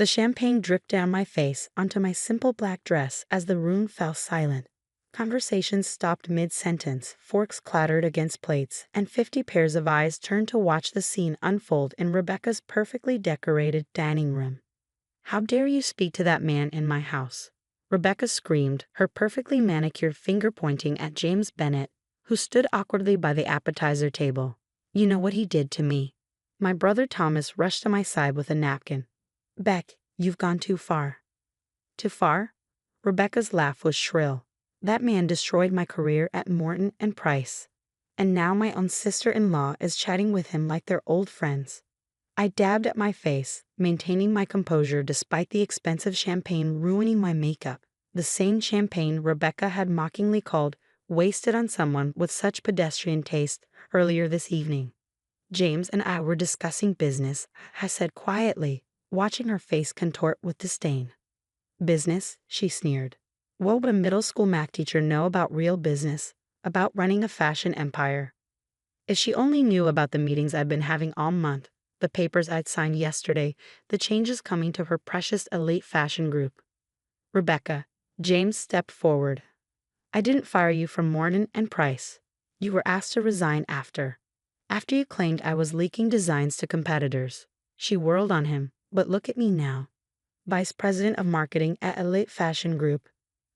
The champagne dripped down my face onto my simple black dress as the room fell silent. Conversations stopped mid-sentence, forks clattered against plates, and 50 pairs of eyes turned to watch the scene unfold in Rebecca's perfectly decorated dining room. "How dare you speak to that man in my house?" Rebecca screamed, her perfectly manicured finger pointing at James Bennett, who stood awkwardly by the appetizer table. "You know what he did to me." My brother Thomas rushed to my side with a napkin. "Beck, you've gone too far." "Too far?" Rebecca's laugh was shrill. "That man destroyed my career at Morton and Price. And now my own sister-in-law is chatting with him like they're old friends." I dabbed at my face, maintaining my composure despite the expensive champagne ruining my makeup. The same champagne Rebecca had mockingly called wasted on someone with such pedestrian taste earlier this evening. "James and I were discussing business," I said quietly, watching her face contort with disdain. "Business?" she sneered. "What would a middle school math teacher know about real business, about running a fashion empire?" If she only knew about the meetings I'd been having all month, the papers I'd signed yesterday, the changes coming to her precious elite fashion group. "Rebecca," James stepped forward. "I didn't fire you from Morton and Price. You were asked to resign after you claimed I was leaking designs to competitors." She whirled on him. "But look at me now. Vice President of Marketing at Elite Fashion Group.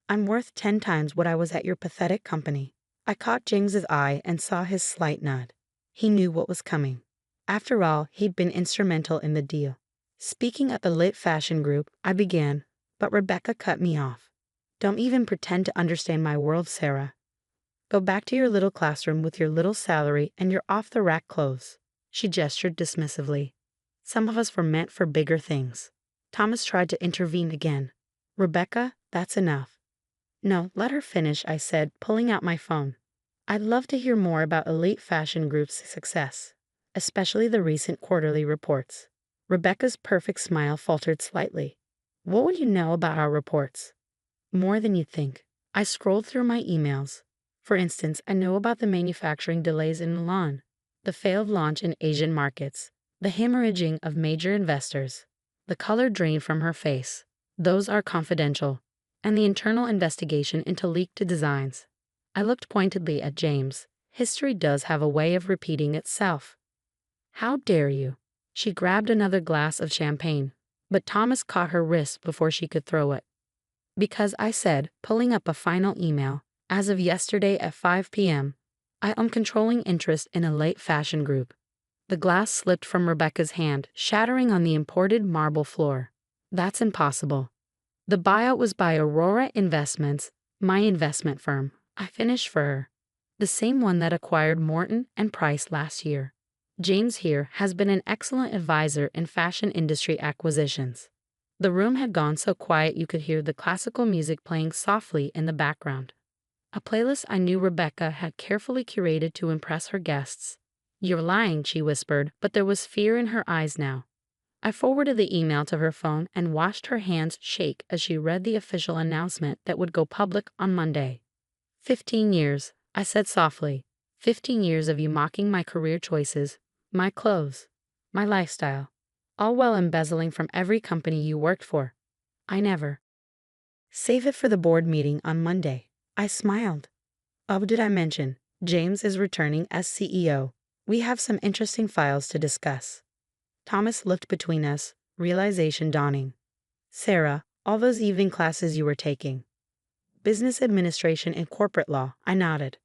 I'm worth 10 times what I was at your pathetic company." I caught James's eye and saw his slight nod. He knew what was coming. After all, he'd been instrumental in the deal. "Speaking of Elite Fashion Group," I began, but Rebecca cut me off. "Don't even pretend to understand my world, Sarah. Go back to your little classroom with your little salary and your off-the-rack clothes." She gestured dismissively. "Some of us were meant for bigger things." Thomas tried to intervene again. "Rebecca, that's enough." "No, let her finish," I said, pulling out my phone. "I'd love to hear more about Elite Fashion Group's success, especially the recent quarterly reports." Rebecca's perfect smile faltered slightly. "What would you know about our reports?" "More than you think." I scrolled through my emails. "For instance, I know about the manufacturing delays in Milan, the failed launch in Asian markets, the hemorrhaging of major investors." The color drained from her face. "Those are confidential. And the internal investigation into leaked designs." I looked pointedly at James. History does have a way of repeating itself. "How dare you?" She grabbed another glass of champagne, but Thomas caught her wrist before she could throw it. "Because," I said, pulling up a final email, "as of yesterday at 5 p.m., I am controlling interest in a late fashion group." The glass slipped from Rebecca's hand, shattering on the imported marble floor. "That's impossible." "The buyout was by Aurora Investments, my investment firm," I finished for her. "The same one that acquired Morton and Price last year. James here has been an excellent advisor in fashion industry acquisitions." The room had gone so quiet you could hear the classical music playing softly in the background. A playlist I knew Rebecca had carefully curated to impress her guests. "You're lying," she whispered, but there was fear in her eyes now. I forwarded the email to her phone and watched her hands shake as she read the official announcement that would go public on Monday. 15 years, I said softly. 15 years of you mocking my career choices, my clothes, my lifestyle, all while embezzling from every company you worked for. I never." "Save it for the board meeting on Monday." I smiled. "Oh, did I mention? James is returning as CEO. We have some interesting files to discuss." Thomas looked between us, realization dawning. "Sarah, all those evening classes you were taking." "Business administration and corporate law," I nodded.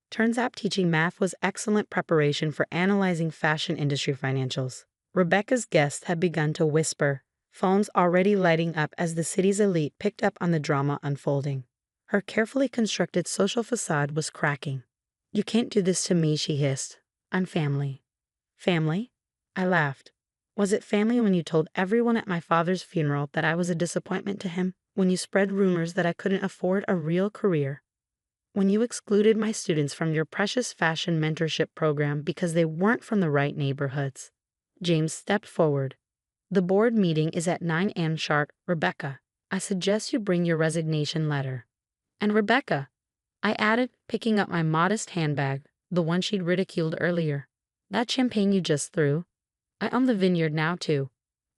Turns out teaching math was excellent preparation for analyzing fashion industry financials. Rebecca's guests had begun to whisper, phones already lighting up as the city's elite picked up on the drama unfolding. Her carefully constructed social facade was cracking. "You can't do this to me," she hissed. "I'm family." "Family?" I laughed. "Was it family when you told everyone at my father's funeral that I was a disappointment to him? When you spread rumors that I couldn't afford a real career? When you excluded my students from your precious fashion mentorship program because they weren't from the right neighborhoods?" James stepped forward. "The board meeting is at 9 a.m. sharp, Rebecca. I suggest you bring your resignation letter." "And Rebecca," I added, picking up my modest handbag, the one she'd ridiculed earlier. "That champagne you just threw, I own the vineyard now too.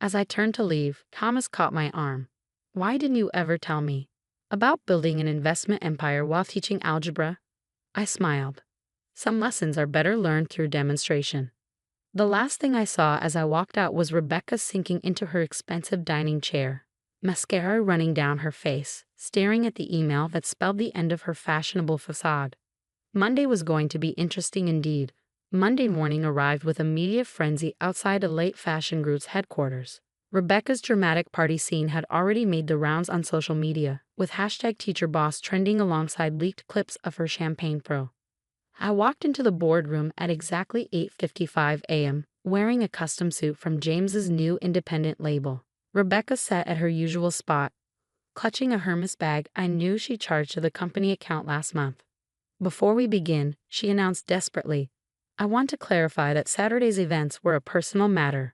As I turned to leave, Thomas caught my arm. Why didn't you ever tell me about building an investment empire while teaching algebra? I smiled. Some lessons are better learned through demonstration. The last thing I saw as I walked out was Rebecca sinking into her expensive dining chair, mascara running down her face, staring at the email that spelled the end of her fashionable facade. Monday was going to be interesting indeed. Monday morning arrived with a media frenzy outside a late fashion group's headquarters. Rebecca's dramatic party scene had already made the rounds on social media, with #TeacherBoss trending alongside leaked clips of her champagne pro. I walked into the boardroom at exactly 8:55 a.m., wearing a custom suit from James's new independent label. Rebecca sat at her usual spot, clutching a Hermes bag I knew she charged to the company account last month. Before we begin, she announced desperately, I want to clarify that Saturday's events were a personal matter.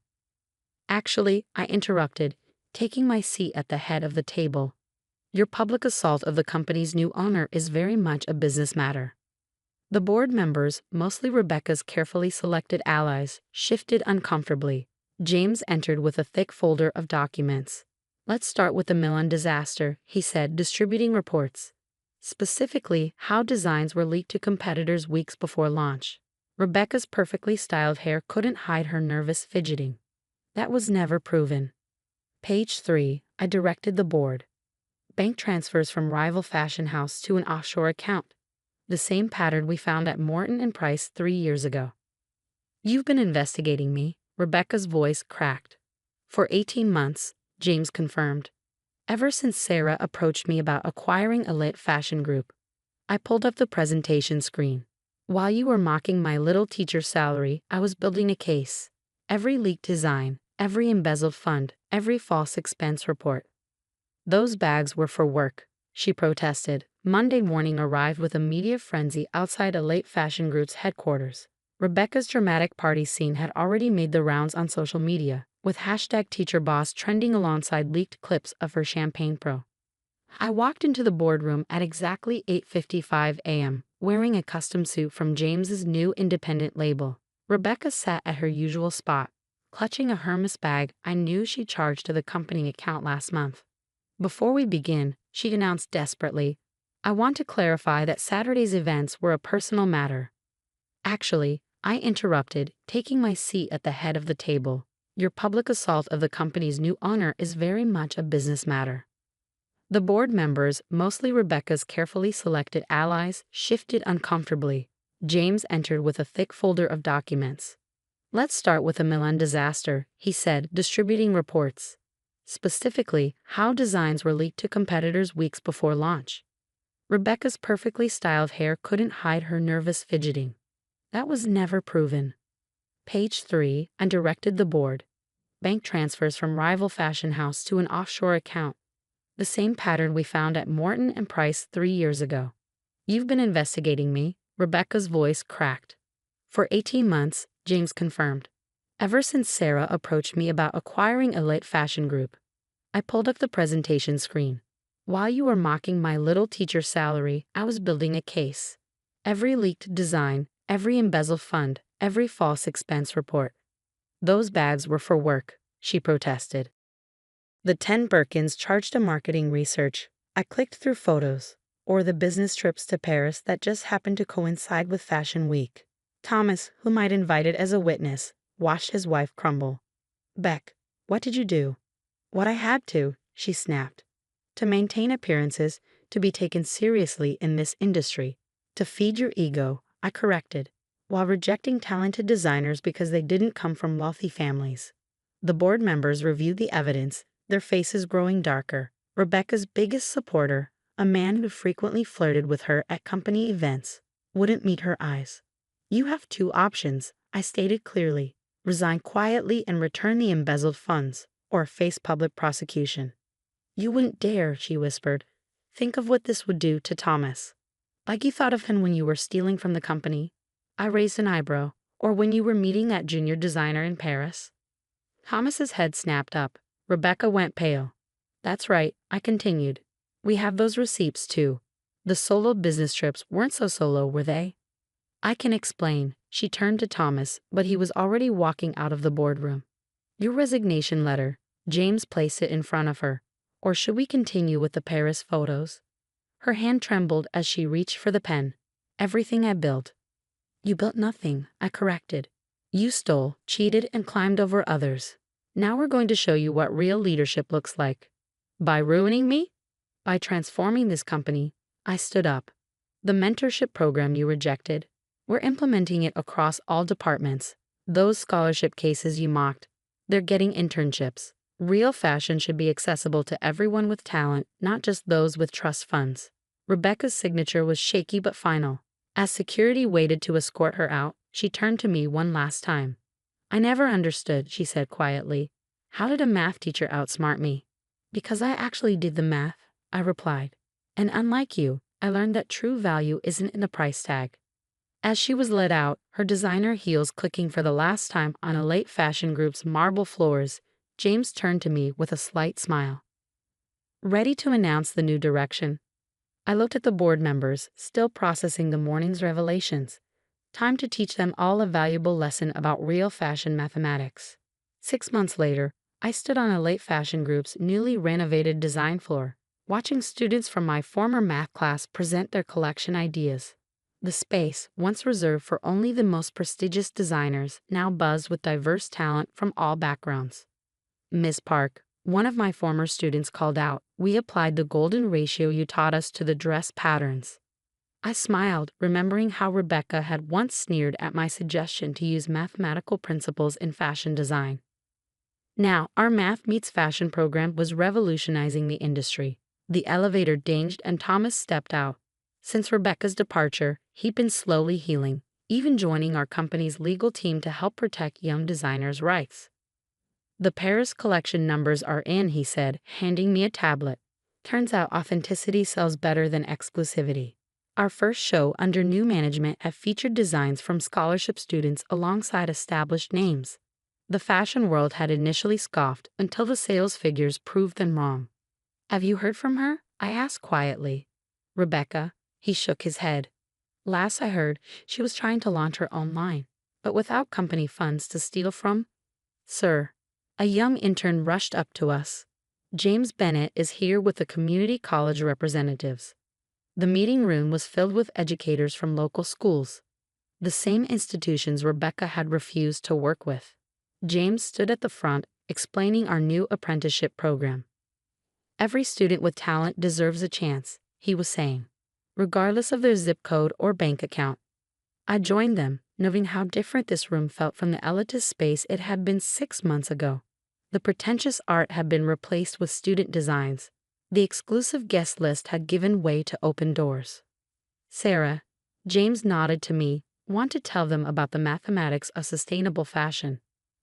Actually, I interrupted, taking my seat at the head of the table. Your public assault of the company's new owner is very much a business matter. The board members, mostly Rebecca's carefully selected allies, shifted uncomfortably. James entered with a thick folder of documents. Let's start with the Milan disaster, he said, distributing reports. Specifically, how designs were leaked to competitors weeks before launch. Rebecca's perfectly styled hair couldn't hide her nervous fidgeting. That was never proven. Page 3, I directed the board. Bank transfers from rival fashion house to an offshore account. The same pattern we found at Morton and Price 3 years ago. You've been investigating me, Rebecca's voice cracked. For 18 months, James confirmed. Ever since Sarah approached me about acquiring a lit fashion group. I pulled up the presentation screen. While you were mocking my little teacher salary, I was building a case. Every leaked design, every embezzled fund, every false expense report. Those bags were for work, she protested. Monday morning arrived with a media frenzy outside a late fashion group's headquarters. Rebecca's dramatic party scene had already made the rounds on social media, with #TeacherBoss trending alongside leaked clips of her champagne pro. I walked into the boardroom at exactly 8:55 a.m., wearing a custom suit from James's new independent label. Rebecca sat at her usual spot, clutching a Hermes bag I knew she charged to the company account last month. Before we begin, she announced desperately, I want to clarify that Saturday's events were a personal matter. Actually, I interrupted, taking my seat at the head of the table. Your public assault of the company's new owner is very much a business matter. The board members, mostly Rebecca's carefully selected allies, shifted uncomfortably. James entered with a thick folder of documents. Let's start with the Milan disaster, he said, distributing reports. Specifically, how designs were leaked to competitors weeks before launch. Rebecca's perfectly styled hair couldn't hide her nervous fidgeting. That was never proven. Page 3, I directed the board. Bank transfers from rival fashion house to an offshore account. The same pattern we found at Morton and Price 3 years ago. You've been investigating me, Rebecca's voice cracked. For 18 months, James confirmed. Ever since Sarah approached me about acquiring a lit fashion group. I pulled up the presentation screen. While you were mocking my little teacher salary, I was building a case. Every leaked design, every embezzled fund, every false expense report. Those bags were for work, she protested. The 10 Birkins charged a marketing research. I clicked through photos, or the business trips to Paris that just happened to coincide with Fashion Week. Thomas, whom I'd invited as a witness, watched his wife crumble. Beck, what did you do? What I had to, she snapped. To maintain appearances, to be taken seriously in this industry. To feed your ego, I corrected, while rejecting talented designers because they didn't come from wealthy families. The board members reviewed the evidence, their faces growing darker. Rebecca's biggest supporter, a man who frequently flirted with her at company events, wouldn't meet her eyes. You have 2 options, I stated clearly. Resign quietly and return the embezzled funds, or face public prosecution. You wouldn't dare, she whispered. Think of what this would do to Thomas. Like you thought of him when you were stealing from the company? I raised an eyebrow. Or when you were meeting that junior designer in Paris? Thomas's head snapped up. Rebecca went pale. That's right, I continued. We have those receipts too. The solo business trips weren't so solo, were they? I can explain. She turned to Thomas, but he was already walking out of the boardroom. Your resignation letter. James placed it in front of her. Or should we continue with the Paris photos? Her hand trembled as she reached for the pen. Everything I built. You built nothing, I corrected. You stole, cheated, and climbed over others. Now we're going to show you what real leadership looks like. By ruining me? By transforming this company. I stood up. The mentorship program you rejected. We're implementing it across all departments. Those scholarship cases you mocked. They're getting internships. Real fashion should be accessible to everyone with talent, not just those with trust funds. Rebecca's signature was shaky but final. As security waited to escort her out, she turned to me one last time. I never understood, she said quietly. How did a math teacher outsmart me? Because I actually did the math, I replied. And unlike you, I learned that true value isn't in the price tag. As she was led out, her designer heels clicking for the last time on a late fashion group's marble floors, James turned to me with a slight smile. Ready to announce the new direction? I looked at the board members, still processing the morning's revelations. Time to teach them all a valuable lesson about real fashion mathematics. 6 months later, I stood on a late fashion group's newly renovated design floor, watching students from my former math class present their collection ideas. The space, once reserved for only the most prestigious designers, now buzzed with diverse talent from all backgrounds. Miss Park, one of my former students called out, we applied the golden ratio you taught us to the dress patterns. I smiled, remembering how Rebecca had once sneered at my suggestion to use mathematical principles in fashion design. Now, our Math Meets Fashion program was revolutionizing the industry. The elevator dinged and Thomas stepped out. Since Rebecca's departure, he'd been slowly healing, even joining our company's legal team to help protect young designers' rights. The Paris collection numbers are in, he said, handing me a tablet. Turns out authenticity sells better than exclusivity. Our first show under new management had featured designs from scholarship students alongside established names. The fashion world had initially scoffed until the sales figures proved them wrong. Have you heard from her? I asked quietly. Rebecca, he shook his head. Last I heard, she was trying to launch her own line, but without company funds to steal from. Sir, a young intern rushed up to us. James Bennett is here with the community college representatives. The meeting room was filled with educators from local schools, the same institutions Rebecca had refused to work with. James stood at the front, explaining our new apprenticeship program. Every student with talent deserves a chance, he was saying, regardless of their zip code or bank account. I joined them, noting how different this room felt from the elitist space it had been 6 months ago. The pretentious art had been replaced with student designs. The exclusive guest list had given way to open doors. Sarah, James nodded to me, want to tell them about the mathematics of sustainable fashion.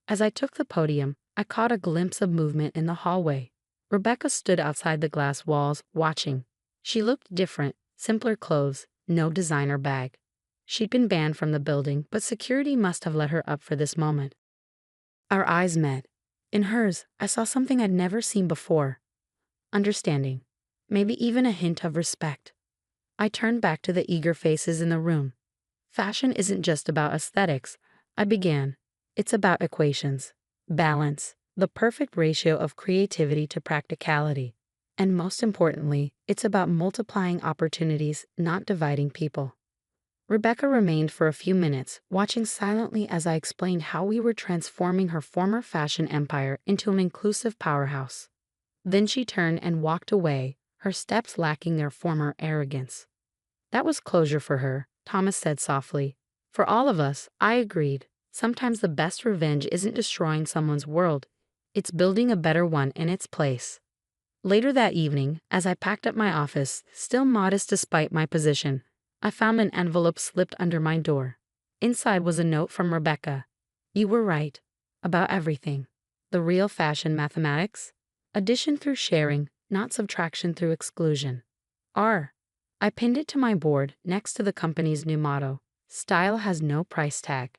As I took the podium, I caught a glimpse of movement in the hallway. Rebecca stood outside the glass walls, watching. She looked different, simpler clothes, no designer bag. She'd been banned from the building, but security must have let her up for this moment. Our eyes met. In hers, I saw something I'd never seen before. Understanding. Maybe even a hint of respect. I turned back to the eager faces in the room. Fashion isn't just about aesthetics, I began. It's about equations, balance, the perfect ratio of creativity to practicality. And most importantly, it's about multiplying opportunities, not dividing people. Rebecca remained for a few minutes, watching silently as I explained how we were transforming her former fashion empire into an inclusive powerhouse. Then she turned and walked away, her steps lacking their former arrogance. That was closure for her, Thomas said softly. For all of us, I agreed. Sometimes the best revenge isn't destroying someone's world, it's building a better one in its place. Later that evening, as I packed up my office, still modest despite my position, I found an envelope slipped under my door. Inside was a note from Rebecca. You were right. About everything. The real fashion mathematics. Addition through sharing, not subtraction through exclusion. I pinned it to my board next to the company's new motto. Style has no price tag.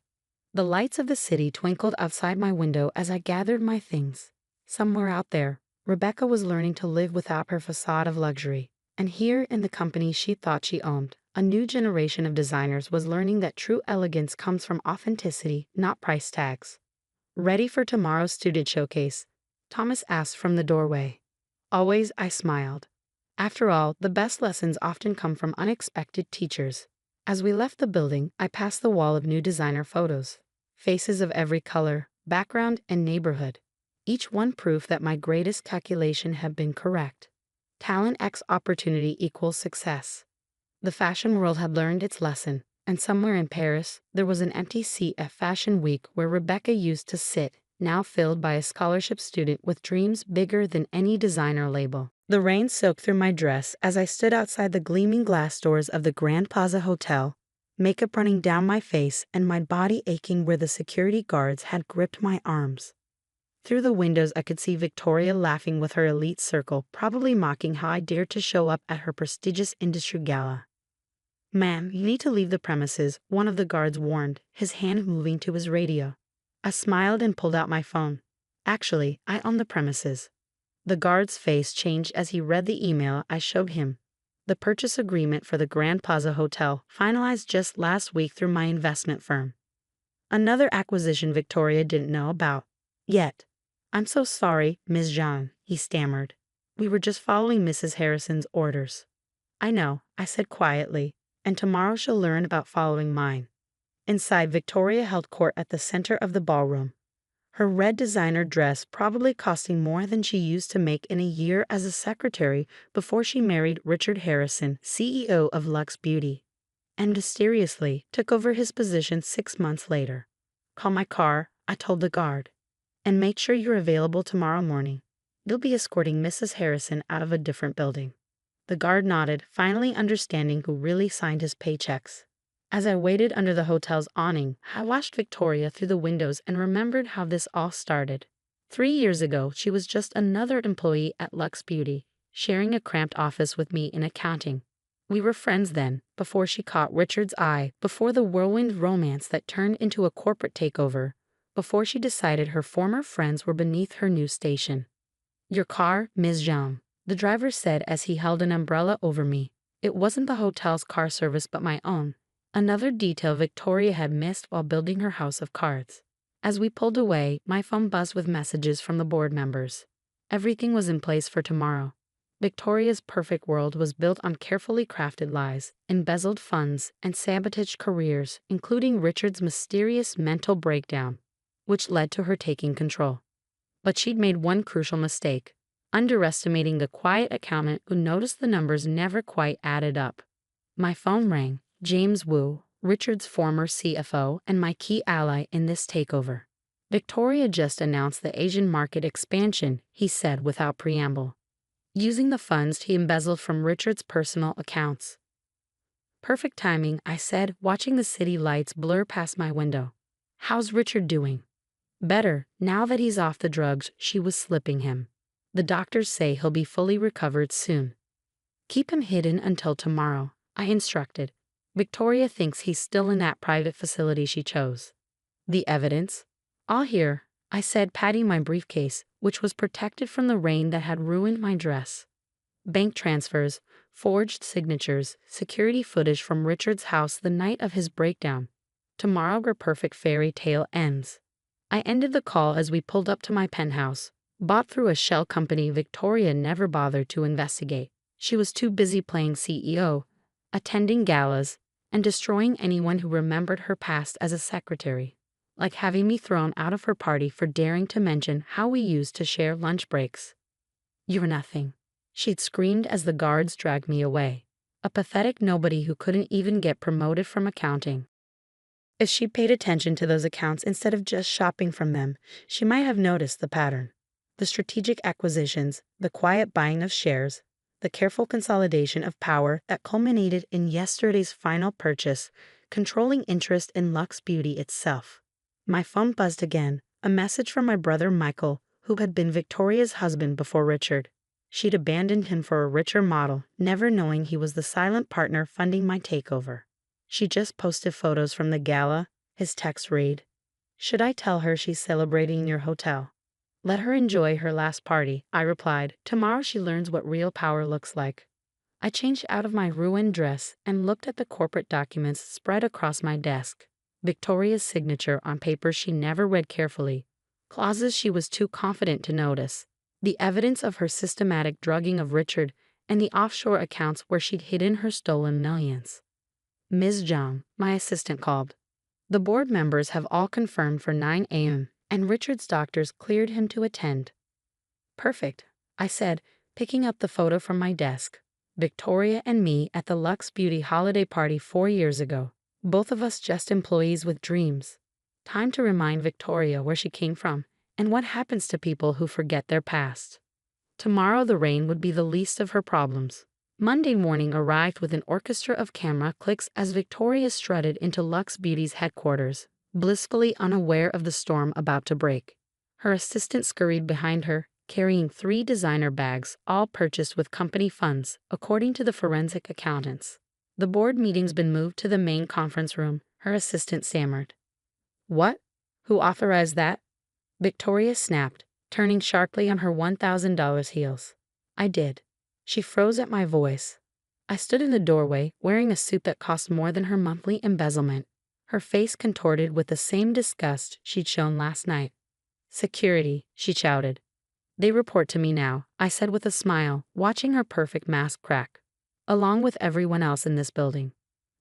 The lights of the city twinkled outside my window as I gathered my things. Somewhere out there, Rebecca was learning to live without her facade of luxury. And here in the company she thought she owned, a new generation of designers was learning that true elegance comes from authenticity, not price tags. Ready for tomorrow's student showcase? Thomas asked from the doorway. Always, I smiled. After all, the best lessons often come from unexpected teachers. As we left the building, I passed the wall of new designer photos. Faces of every color, background, and neighborhood. Each one proof that my greatest calculation had been correct. Talent x opportunity equals success. The fashion world had learned its lesson, and somewhere in Paris, there was an empty seat at Fashion Week where Rebecca used to sit, now filled by a scholarship student with dreams bigger than any designer label. The rain soaked through my dress as I stood outside the gleaming glass doors of the Grand Plaza Hotel, makeup running down my face and my body aching where the security guards had gripped my arms. Through the windows I could see Victoria laughing with her elite circle, probably mocking how I dared to show up at her prestigious industry gala. "Ma'am, you need to leave the premises," one of the guards warned, his hand moving to his radio. I smiled and pulled out my phone. Actually, I own the premises. The guard's face changed as he read the email I showed him. The purchase agreement for the Grand Plaza Hotel, finalized just last week through my investment firm. Another acquisition Victoria didn't know about. Yet. "I'm so sorry, Ms. Jean," he stammered. "We were just following Mrs. Harrison's orders." "I know," I said quietly, "and tomorrow she'll learn about following mine." Inside, Victoria held court at the center of the ballroom. Her red designer dress probably costing more than she used to make in a year as a secretary before she married Richard Harrison, CEO of Luxe Beauty, and mysteriously took over his position 6 months later. "Call my car," I told the guard, "and make sure you're available tomorrow morning. You'll be escorting Mrs. Harrison out of a different building." The guard nodded, finally understanding who really signed his paychecks. As I waited under the hotel's awning, I watched Victoria through the windows and remembered how this all started. 3 years ago, she was just another employee at Luxe Beauty, sharing a cramped office with me in accounting. We were friends then, before she caught Richard's eye, before the whirlwind romance that turned into a corporate takeover, before she decided her former friends were beneath her new station. "Your car, Ms. Jean," the driver said as he held an umbrella over me. It wasn't the hotel's car service but my own. Another detail Victoria had missed while building her house of cards. As we pulled away, my phone buzzed with messages from the board members. Everything was in place for tomorrow. Victoria's perfect world was built on carefully crafted lies, embezzled funds, and sabotaged careers, including Richard's mysterious mental breakdown, which led to her taking control. But she'd made one crucial mistake, underestimating the quiet accountant who noticed the numbers never quite added up. My phone rang. James Wu, Richard's former CFO and my key ally in this takeover. "Victoria just announced the Asian market expansion," he said without preamble, using the funds he embezzled from Richard's personal accounts. "Perfect timing," I said, watching the city lights blur past my window. "How's Richard doing?" "Better, now that he's off the drugs she was slipping him. The doctors say he'll be fully recovered soon." "Keep him hidden until tomorrow," I instructed. "Victoria thinks he's still in that private facility she chose." "The evidence?" "All here," I said, patting my briefcase, which was protected from the rain that had ruined my dress. Bank transfers, forged signatures, security footage from Richard's house the night of his breakdown. Tomorrow her perfect fairy tale ends. I ended the call as we pulled up to my penthouse, bought through a shell company Victoria never bothered to investigate. She was too busy playing CEO, attending galas, and destroying anyone who remembered her past as a secretary, like having me thrown out of her party for daring to mention how we used to share lunch breaks. "You're nothing," she'd screamed as the guards dragged me away. A pathetic nobody who couldn't even get promoted from accounting. If she paid attention to those accounts instead of just shopping from them, she might have noticed the pattern. The strategic acquisitions, the quiet buying of shares, the careful consolidation of power that culminated in yesterday's final purchase, controlling interest in Luxe Beauty itself. My phone buzzed again, a message from my brother Michael, who had been Victoria's husband before Richard. She'd abandoned him for a richer model, never knowing he was the silent partner funding my takeover. She just posted photos from the gala. His text read, "Should I tell her she's celebrating in your hotel?" "Let her enjoy her last party," I replied. "Tomorrow she learns what real power looks like." I changed out of my ruined dress and looked at the corporate documents spread across my desk. Victoria's signature on papers she never read carefully, clauses she was too confident to notice, the evidence of her systematic drugging of Richard, and the offshore accounts where she'd hidden her stolen millions. Ms. Zhang, my assistant called. The board members have all confirmed for 9 a.m., and Richard's doctors cleared him to attend. Perfect, I said, picking up the photo from my desk. Victoria and me at the Lux Beauty holiday party 4 years ago. Both of us just employees with dreams. Time to remind Victoria where she came from, and what happens to people who forget their past. Tomorrow the rain would be the least of her problems. Monday morning arrived with an orchestra of camera clicks as Victoria strutted into Lux Beauty's headquarters, blissfully unaware of the storm about to break. Her assistant scurried behind her, carrying 3 designer bags, all purchased with company funds, according to the forensic accountants. The board meeting's been moved to the main conference room, her assistant stammered. What? Who authorized that? Victoria snapped, turning sharply on her $1,000 heels. I did. She froze at my voice. I stood in the doorway, wearing a suit that cost more than her monthly embezzlement, her face contorted with the same disgust she'd shown last night. Security, she shouted. They report to me now, I said with a smile, watching her perfect mask crack. Along with everyone else in this building.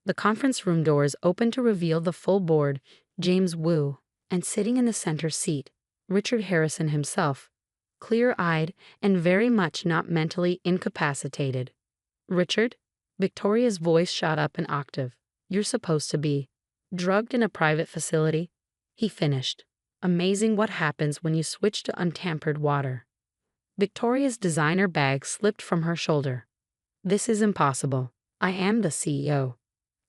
The conference room doors opened to reveal the full board, James Wu, and sitting in the center seat, Richard Harrison himself, clear-eyed and very much not mentally incapacitated. Richard? Victoria's voice shot up an octave. You're supposed to be drugged in a private facility? He finished. Amazing what happens when you switch to untampered water. Victoria's designer bag slipped from her shoulder. This is impossible. I am the CEO.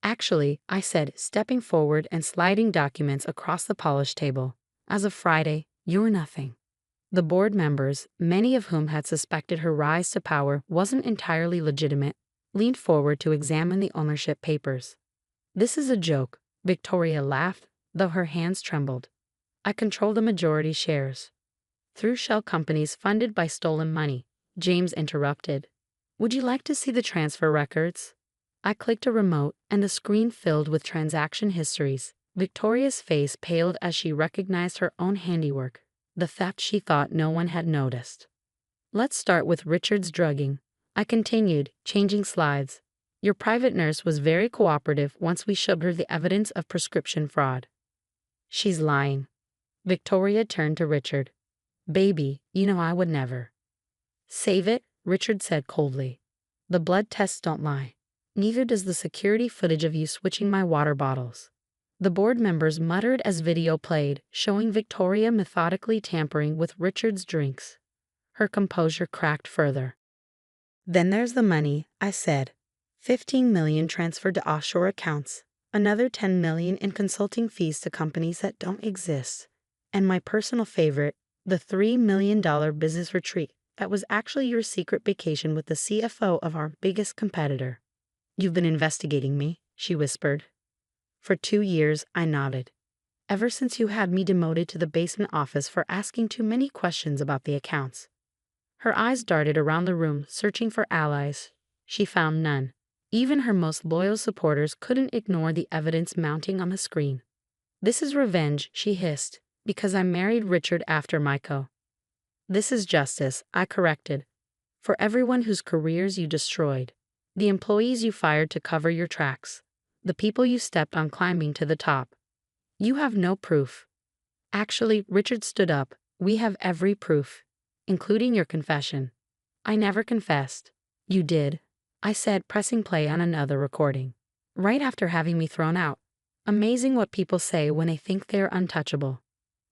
Actually, I said, stepping forward and sliding documents across the polished table. As of Friday, you're nothing. The board members, many of whom had suspected her rise to power wasn't entirely legitimate, leaned forward to examine the ownership papers. This is a joke, Victoria laughed, though her hands trembled. I control the majority shares. Through shell companies funded by stolen money, James interrupted. Would you like to see the transfer records? I clicked a remote, and the screen filled with transaction histories. Victoria's face paled as she recognized her own handiwork, the theft she thought no one had noticed. Let's start with Richard's drugging. I continued, changing slides. Your private nurse was very cooperative once we showed her the evidence of prescription fraud. She's lying. Victoria turned to Richard. Baby, you know I would never. Save it, Richard said coldly. The blood tests don't lie. Neither does the security footage of you switching my water bottles. The board members muttered as video played, showing Victoria methodically tampering with Richard's drinks. Her composure cracked further. Then there's the money, I said. 15 million transferred to offshore accounts, another 10 million in consulting fees to companies that don't exist, and my personal favorite, the $3 million business retreat that was actually your secret vacation with the CFO of our biggest competitor. You've been investigating me, she whispered. For 2 years, I nodded. Ever since you had me demoted to the basement office for asking too many questions about the accounts. Her eyes darted around the room, searching for allies. She found none. Even her most loyal supporters couldn't ignore the evidence mounting on the screen. This is revenge, she hissed, because I married Richard after Maiko. This is justice, I corrected. For everyone whose careers you destroyed. The employees you fired to cover your tracks. The people you stepped on climbing to the top. You have no proof. Actually, Richard stood up. We have every proof, including your confession. I never confessed. You did, I said, pressing play on another recording. Right after having me thrown out. Amazing what people say when they think they're untouchable.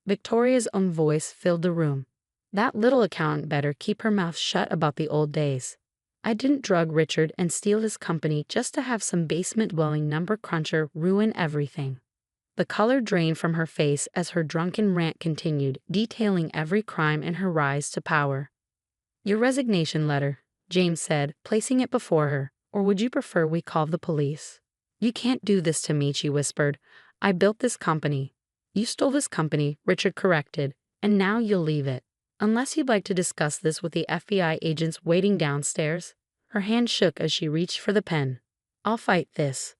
Victoria's own voice filled the room. That little accountant better keep her mouth shut about the old days. I didn't drug Richard and steal his company just to have some basement-dwelling number cruncher ruin everything. The color drained from her face as her drunken rant continued, detailing every crime in her rise to power. Your resignation letter, James said, placing it before her, or would you prefer we call the police? You can't do this to me, she whispered. I built this company. You stole this company, Richard corrected, and now you'll leave it. Unless you'd like to discuss this with the FBI agents waiting downstairs. Her hand shook as she reached for the pen. I'll fight this.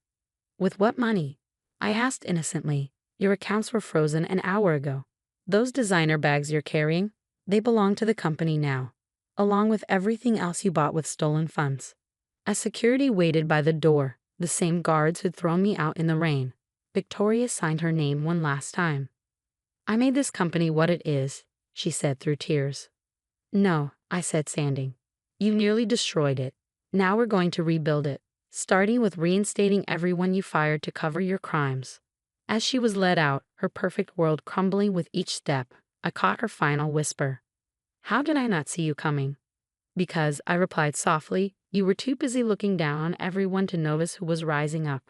With what money? I asked innocently. Your accounts were frozen an hour ago. Those designer bags you're carrying, they belong to the company now, along with everything else you bought with stolen funds. As security waited by the door, the same guards who'd thrown me out in the rain, Victoria signed her name one last time. I made this company what it is, she said through tears. No, I said, standing. You nearly destroyed it. Now we're going to rebuild it, starting with reinstating everyone you fired to cover your crimes. As she was led out, her perfect world crumbling with each step, I caught her final whisper. How did I not see you coming? Because, I replied softly, you were too busy looking down on everyone to notice who was rising up.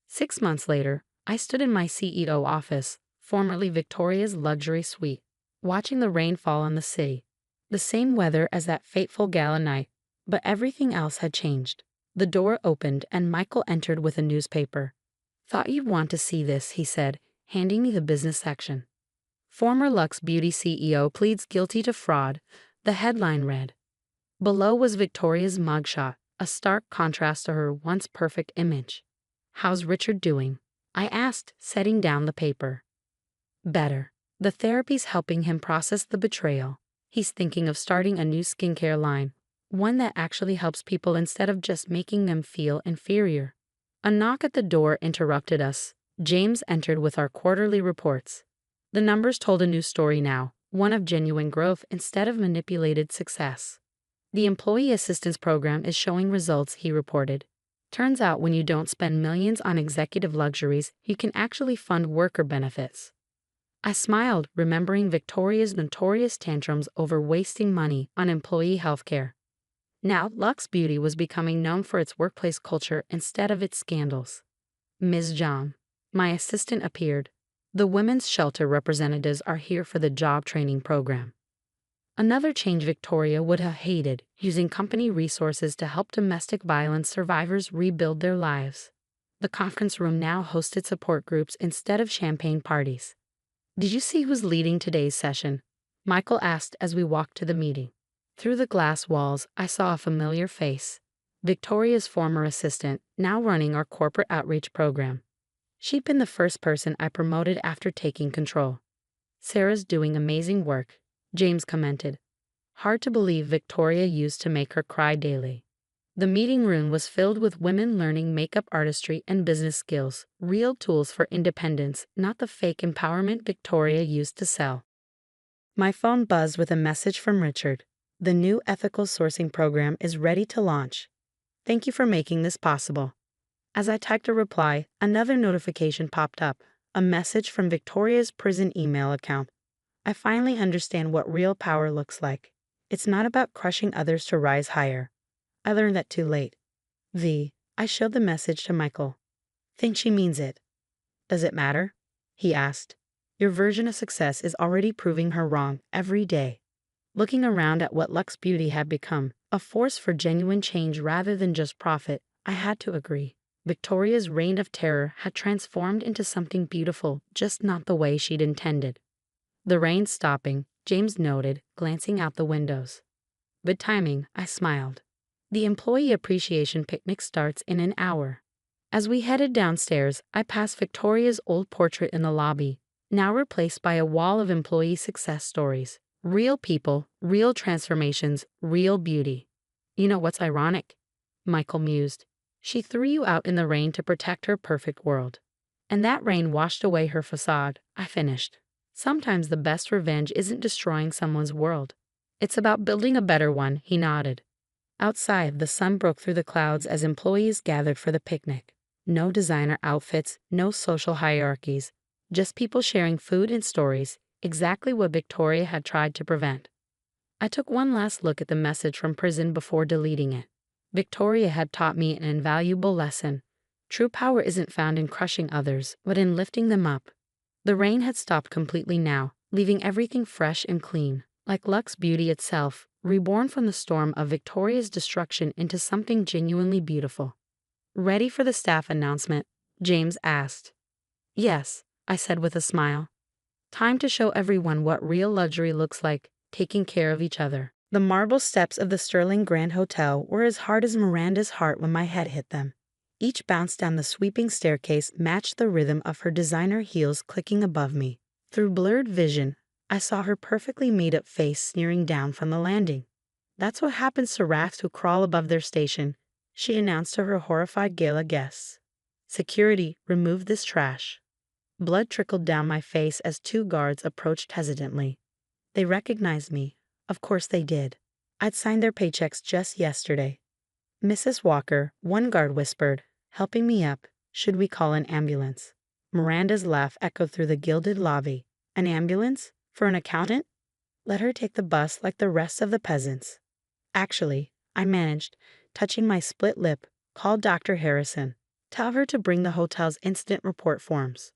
6 months later, I stood in my CEO office, formerly Victoria's luxury suite, watching the rain fall on the city. The same weather as that fateful gala night, but everything else had changed. The door opened and Michael entered with a newspaper. Thought you'd want to see this, he said, handing me the business section. Former Lux Beauty CEO pleads guilty to fraud, the headline read. Below was Victoria's mugshot, a stark contrast to her once perfect image. How's Richard doing? I asked, setting down the paper. Better. The therapy's helping him process the betrayal. He's thinking of starting a new skincare line, one that actually helps people instead of just making them feel inferior. A knock at the door interrupted us. James entered with our quarterly reports. The numbers told a new story now, one of genuine growth instead of manipulated success. The Employee Assistance Program is showing results, he reported. Turns out when you don't spend millions on executive luxuries, you can actually fund worker benefits. I smiled, remembering Victoria's notorious tantrums over wasting money on employee health care. Now, Lux Beauty was becoming known for its workplace culture instead of its scandals. Ms. John, my assistant, appeared. The women's shelter representatives are here for the job training program. Another change Victoria would have hated, using company resources to help domestic violence survivors rebuild their lives. The conference room now hosted support groups instead of champagne parties. Did you see who's leading today's session? Michael asked as we walked to the meeting. Through the glass walls, I saw a familiar face. Victoria's former assistant, now running our corporate outreach program. She'd been the first person I promoted after taking control. Sarah's doing amazing work, James commented. Hard to believe Victoria used to make her cry daily. The meeting room was filled with women learning makeup artistry and business skills, real tools for independence, not the fake empowerment Victoria used to sell. My phone buzzed with a message from Richard. The new ethical sourcing program is ready to launch. Thank you for making this possible. As I typed a reply, another notification popped up, a message from Victoria's prison email account. I finally understand what real power looks like. It's not about crushing others to rise higher. I learned that too late. I showed the message to Michael. Think she means it. Does it matter? He asked. Your version of success is already proving her wrong every day. Looking around at what Lux Beauty had become, a force for genuine change rather than just profit, I had to agree. Victoria's reign of terror had transformed into something beautiful, just not the way she'd intended. The rain stopping, James noted, glancing out the windows. Good timing, I smiled. The employee appreciation picnic starts in an hour. As we headed downstairs, I passed Victoria's old portrait in the lobby, now replaced by a wall of employee success stories. Real people, real transformations, real beauty. You know what's ironic? Michael mused. She threw you out in the rain to protect her perfect world. And that rain washed away her facade, I finished. Sometimes the best revenge isn't destroying someone's world. It's about building a better one, he nodded. Outside, the sun broke through the clouds as employees gathered for the picnic. No designer outfits, no social hierarchies, just people sharing food and stories, exactly what Victoria had tried to prevent. I took one last look at the message from prison before deleting it. Victoria had taught me an invaluable lesson. True power isn't found in crushing others, but in lifting them up. The rain had stopped completely now, leaving everything fresh and clean, like Lux Beauty itself, reborn from the storm of Victoria's destruction into something genuinely beautiful. Ready for the staff announcement? James asked. Yes, I said with a smile. Time to show everyone what real luxury looks like, taking care of each other. The marble steps of the Sterling Grand Hotel were as hard as Miranda's heart when my head hit them. Each bounce down the sweeping staircase matched the rhythm of her designer heels clicking above me. Through blurred vision, I saw her perfectly made-up face sneering down from the landing. "That's what happens to rats who crawl above their station," she announced to her horrified gala guests. "Security, remove this trash." Blood trickled down my face as two guards approached hesitantly. They recognized me. Of course they did. I'd signed their paychecks just yesterday. "Mrs. Walker," one guard whispered, helping me up, "should we call an ambulance?" Miranda's laugh echoed through the gilded lobby. "An ambulance? For an accountant? Let her take the bus like the rest of the peasants." "Actually," I managed, touching my split lip, "call Dr. Harrison. Tell her to bring the hotel's incident report forms."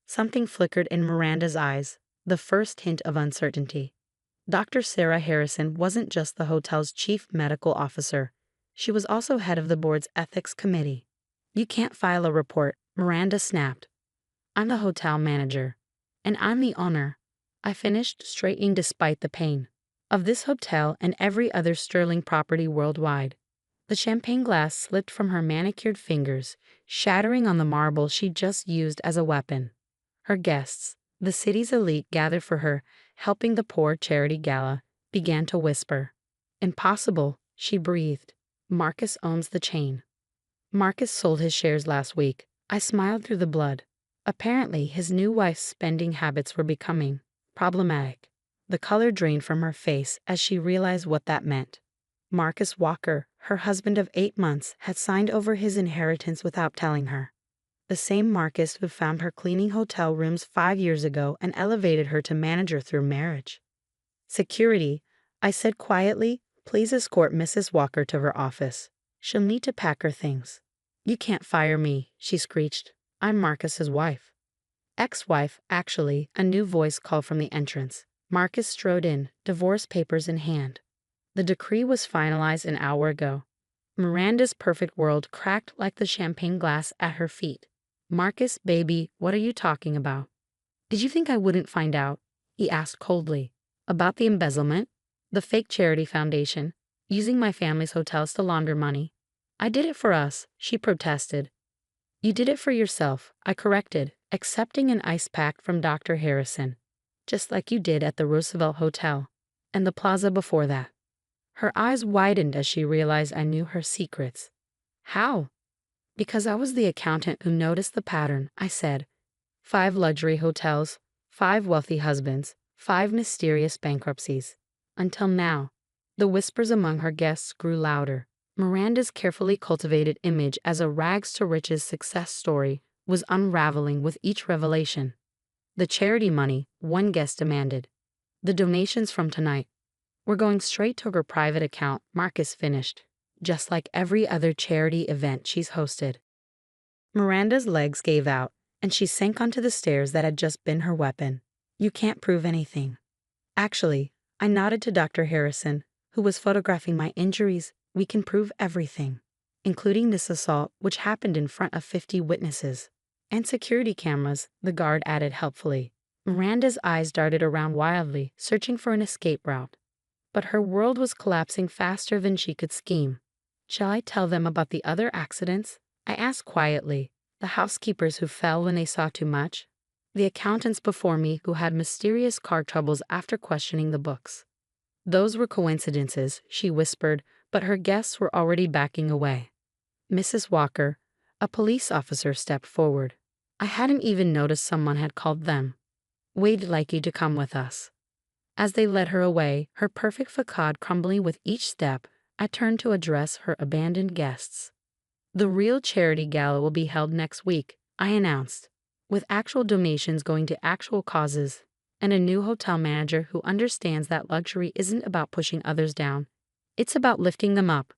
Something flickered in Miranda's eyes, the first hint of uncertainty. Dr. Sarah Harrison wasn't just the hotel's chief medical officer. She was also head of the board's ethics committee. "You can't file a report," Miranda snapped. "I'm the hotel manager. And I'm the owner," I finished, straightening despite the pain, "of this hotel and every other sterling property worldwide." The champagne glass slipped from her manicured fingers, shattering on the marble she'd just used as a weapon. Her guests, the city's elite gathered for her, helping the poor charity gala, began to whisper. "Impossible," she breathed. "Marcus owns the chain." "Marcus sold his shares last week." I smiled through the blood. Apparently, his new wife's spending habits were becoming problematic. The color drained from her face as she realized what that meant. Marcus Walker, her husband of 8 months, had signed over his inheritance without telling her. The same Marcus who found her cleaning hotel rooms 5 years ago and elevated her to manager through marriage. "Security," I said quietly, "please escort Mrs. Walker to her office. She'll need to pack her things." "You can't fire me," she screeched. "I'm Marcus's wife." "Ex-wife, actually," a new voice called from the entrance. Marcus strode in, divorce papers in hand. The decree was finalized an hour ago. Miranda's perfect world cracked like the champagne glass at her feet. "Marcus, baby, what are you talking about?" "Did you think I wouldn't find out?" he asked coldly. "About the embezzlement? The fake charity foundation? Using my family's hotels to launder money?" "I did it for us," she protested. "You did it for yourself," I corrected, accepting an ice pack from Dr. Harrison. "Just like you did at the Roosevelt Hotel. And the plaza before that." Her eyes widened as she realized I knew her secrets. "How?" "Because I was the accountant who noticed the pattern," I said. 5 luxury hotels, 5 wealthy husbands, 5 mysterious bankruptcies. Until now. The whispers among her guests grew louder. Miranda's carefully cultivated image as a rags-to-riches success story was unraveling with each revelation. "The charity money," one guest demanded. "The donations from tonight." "We're going straight to her private account," Marcus finished. "Just like every other charity event she's hosted." Miranda's legs gave out, and she sank onto the stairs that had just been her weapon. "You can't prove anything." "Actually," I nodded to Dr. Harrison, who was photographing my injuries, "we can prove everything, including this assault, which happened in front of 50 witnesses. And security cameras," the guard added helpfully. Miranda's eyes darted around wildly, searching for an escape route. But her world was collapsing faster than she could scheme. "Shall I tell them about the other accidents?" I asked quietly. "The housekeepers who fell when they saw too much? The accountants before me who had mysterious car troubles after questioning the books?" "Those were coincidences," she whispered, but her guests were already backing away. Mrs. Walker, a police officer, stepped forward. I hadn't even noticed someone had called them. "We'd like you to come with us." As they led her away, her perfect facade crumbling with each step, I turned to address her abandoned guests. "The real charity gala will be held next week," I announced, "with actual donations going to actual causes, and a new hotel manager who understands that luxury isn't about pushing others down. It's about lifting them up."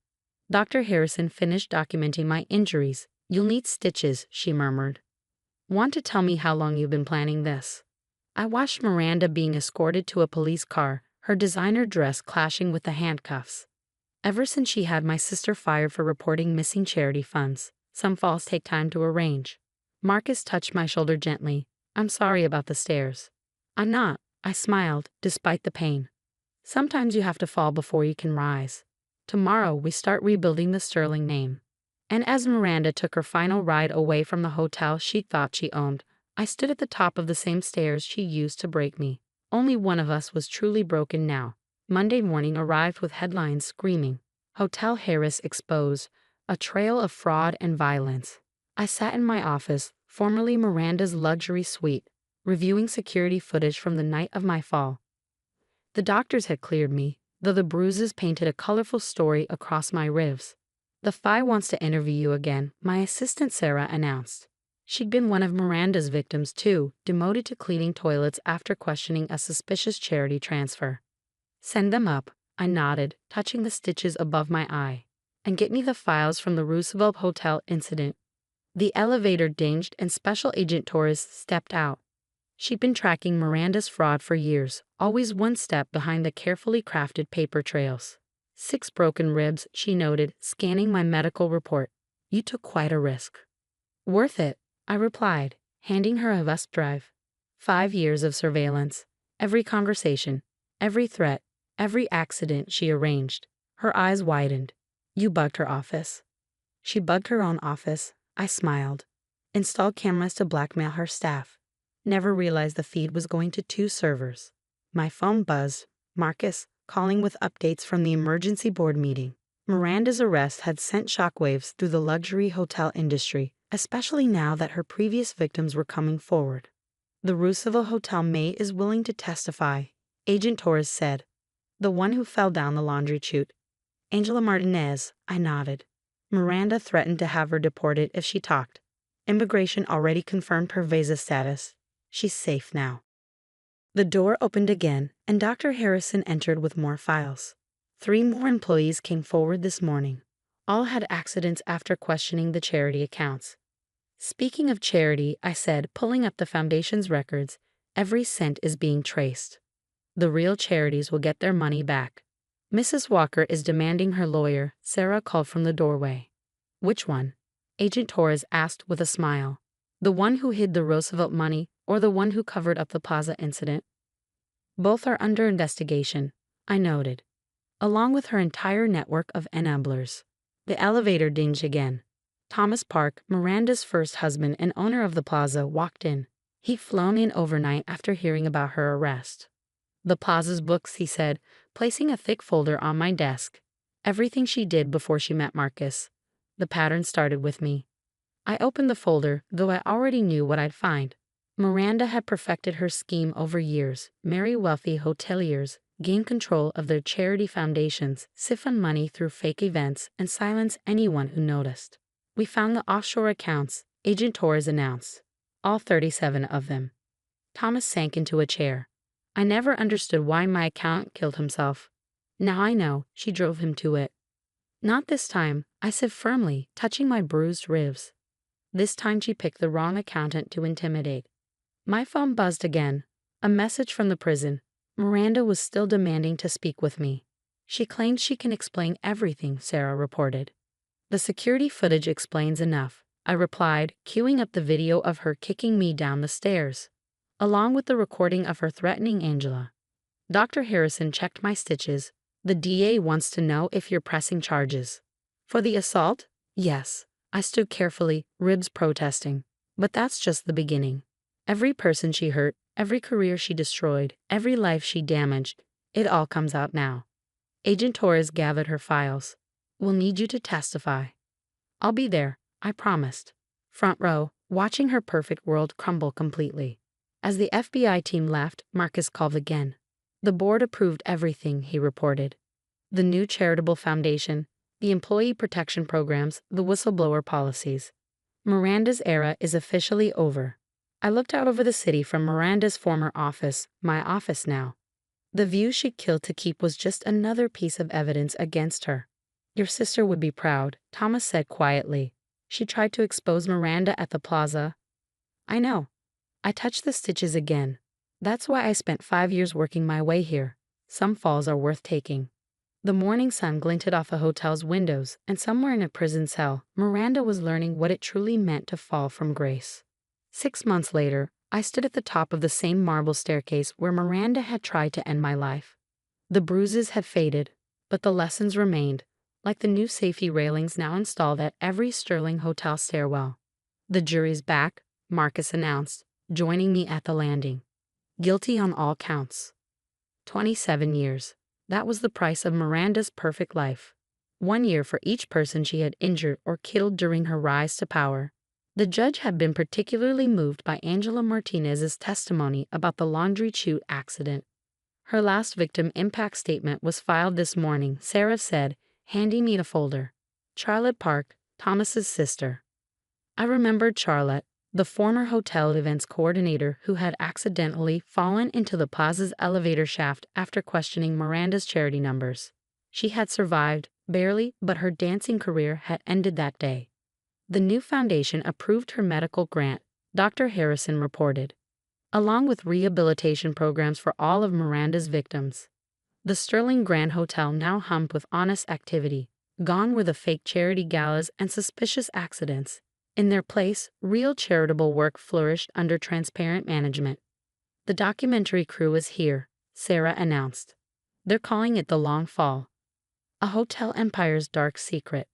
Dr. Harrison finished documenting my injuries. "You'll need stitches," she murmured. "Want to tell me how long you've been planning this?" I watched Miranda being escorted to a police car, her designer dress clashing with the handcuffs. "Ever since she had my sister fired for reporting missing charity funds. Some falls take time to arrange." Marcus touched my shoulder gently. "I'm sorry about the stairs." "I'm not," I smiled, despite the pain. "Sometimes you have to fall before you can rise. Tomorrow we start rebuilding the sterling name." And as Miranda took her final ride away from the hotel she thought she owned, I stood at the top of the same stairs she used to break me. Only one of us was truly broken now. Monday morning arrived with headlines screaming, "Hotel Harris exposed, a trail of fraud and violence." I sat in my office, formerly Miranda's luxury suite, reviewing security footage from the night of my fall. The doctors had cleared me, though the bruises painted a colorful story across my ribs. "The FI wants to interview you again," my assistant Sarah announced. She'd been one of Miranda's victims too, demoted to cleaning toilets after questioning a suspicious charity transfer. "Send them up," I nodded, touching the stitches above my eye. "And get me the files from the Roosevelt Hotel incident." The elevator dinged and Special Agent Torres stepped out. She'd been tracking Miranda's fraud for years, always one step behind the carefully crafted paper trails. "6 broken ribs," she noted, scanning my medical report. "You took quite a risk." "Worth it," I replied, handing her a VUSP drive. 5 years of surveillance. Every conversation, every threat, every accident she arranged. Her eyes widened. "You bugged her office." "She bugged her own office," I smiled. "Installed cameras to blackmail her staff. Never realized the feed was going to 2 servers." My phone buzzed. Marcus, calling with updates from the emergency board meeting. Miranda's arrest had sent shockwaves through the luxury hotel industry, especially now that her previous victims were coming forward. "The Roosevelt Hotel mate is willing to testify," Agent Torres said. "The one who fell down the laundry chute." "Angela Martinez," I nodded. "Miranda threatened to have her deported if she talked. Immigration already confirmed her visa status. She's safe now." The door opened again, and Dr. Harrison entered with more files. 3 more employees came forward this morning. All had accidents after questioning the charity accounts. "Speaking of charity," I said, pulling up the foundation's records, "every cent is being traced. The real charities will get their money back." "Mrs. Walker is demanding her lawyer," Sarah called from the doorway. "Which one?" Agent Torres asked with a smile. "The one who hid the Roosevelt money or the one who covered up the Plaza incident?" "Both are under investigation," I noted, along with her entire network of enablers. The elevator dinged again. Thomas Park, Miranda's first husband and owner of the Plaza, walked in. He'd flown in overnight after hearing about her arrest. "The Plaza's books," he said, placing a thick folder on my desk. "Everything she did before she met Marcus. The pattern started with me." I opened the folder, though I already knew what I'd find. Miranda had perfected her scheme over years, marry wealthy hoteliers, gain control of their charity foundations, siphon money through fake events, and silence anyone who noticed. "We found the offshore accounts," Agent Torres announced. "All 37 of them." Thomas sank into a chair. "I never understood why my accountant killed himself. Now I know, she drove him to it." "Not this time," I said firmly, touching my bruised ribs. "This time she picked the wrong accountant to intimidate." My phone buzzed again. A message from the prison. Miranda was still demanding to speak with me. "She claims she can explain everything," Sarah reported. "The security footage explains enough," I replied, queuing up the video of her kicking me down the stairs, along with the recording of her threatening Angela. Dr. Harrison checked my stitches. "The DA wants to know if you're pressing charges." "For the assault?" "Yes." I stood carefully, ribs protesting. "But that's just the beginning. Every person she hurt, every career she destroyed, every life she damaged, it all comes out now." Agent Torres gathered her files. "We'll need you to testify." "I'll be there," I promised. Front row, watching her perfect world crumble completely. As the FBI team left, Marcus called again. "The board approved everything," he reported. "The new charitable foundation, the employee protection programs, the whistleblower policies. Miranda's era is officially over." I looked out over the city from Miranda's former office, my office now. The view she'd killed to keep was just another piece of evidence against her. "Your sister would be proud," Thomas said quietly. "She tried to expose Miranda at the Plaza." "I know." I touched the stitches again. "That's why I spent 5 years working my way here. Some falls are worth taking." The morning sun glinted off a hotel's windows, and somewhere in a prison cell, Miranda was learning what it truly meant to fall from grace. 6 months later, I stood at the top of the same marble staircase where Miranda had tried to end my life. The bruises had faded, but the lessons remained, like the new safety railings now installed at every Sterling Hotel stairwell. "The jury's back," Marcus announced, joining me at the landing. guilty on all counts. 27 years. That was the price of Miranda's perfect life. 1 year for each person she had injured or killed during her rise to power. The judge had been particularly moved by Angela Martinez's testimony about the laundry chute accident. Her last victim impact statement was filed this morning, Sarah said, handing me a folder. Charlotte Park, Thomas's sister. I remembered Charlotte, the former hotel events coordinator who had accidentally fallen into the plaza's elevator shaft after questioning Miranda's charity numbers. She had survived, barely, but her dancing career had ended that day. The new foundation approved her medical grant, Dr. Harrison reported, along with rehabilitation programs for all of Miranda's victims. The Sterling Grand Hotel now hummed with honest activity. Gone were the fake charity galas and suspicious accidents. In their place, real charitable work flourished under transparent management. The documentary crew is here, Sarah announced. They're calling it The Long Fall. A hotel empire's dark secret.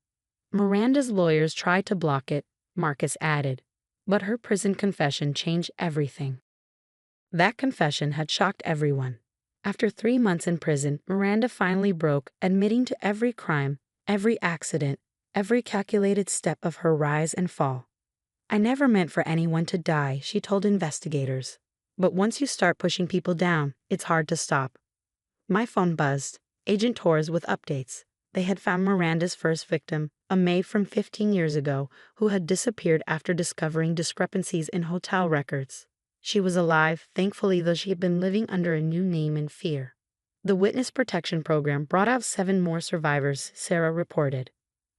Miranda's lawyers tried to block it, Marcus added. But her prison confession changed everything. That confession had shocked everyone. After 3 months in prison, Miranda finally broke, admitting to every crime, every accident, every calculated step of her rise and fall. I never meant for anyone to die, she told investigators. But once you start pushing people down, it's hard to stop. My phone buzzed. Agent Torres with updates. They had found Miranda's first victim, a maid from 15 years ago, who had disappeared after discovering discrepancies in hotel records. She was alive, thankfully, though she had been living under a new name in fear. The Witness Protection Program brought out 7 more survivors, Sarah reported.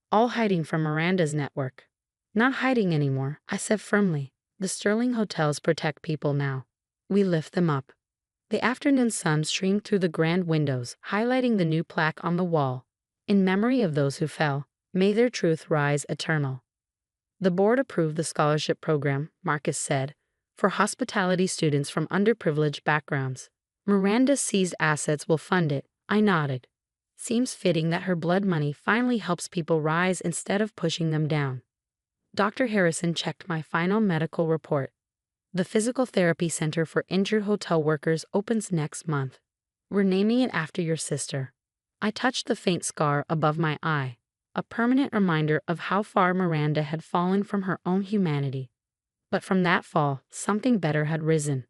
All hiding from Miranda's network. Not hiding anymore, I said firmly. The Sterling hotels protect people now. We lift them up. The afternoon sun streamed through the grand windows, highlighting the new plaque on the wall. In memory of those who fell, may their truth rise eternal. The board approved the scholarship program, Marcus said, for hospitality students from underprivileged backgrounds. Miranda's seized assets will fund it, I nodded. Seems fitting that her blood money finally helps people rise instead of pushing them down. Dr. Harrison checked my final medical report. The Physical Therapy Center for Injured Hotel Workers opens next month. We're naming it after your sister. I touched the faint scar above my eye, a permanent reminder of how far Miranda had fallen from her own humanity. But from that fall, something better had risen.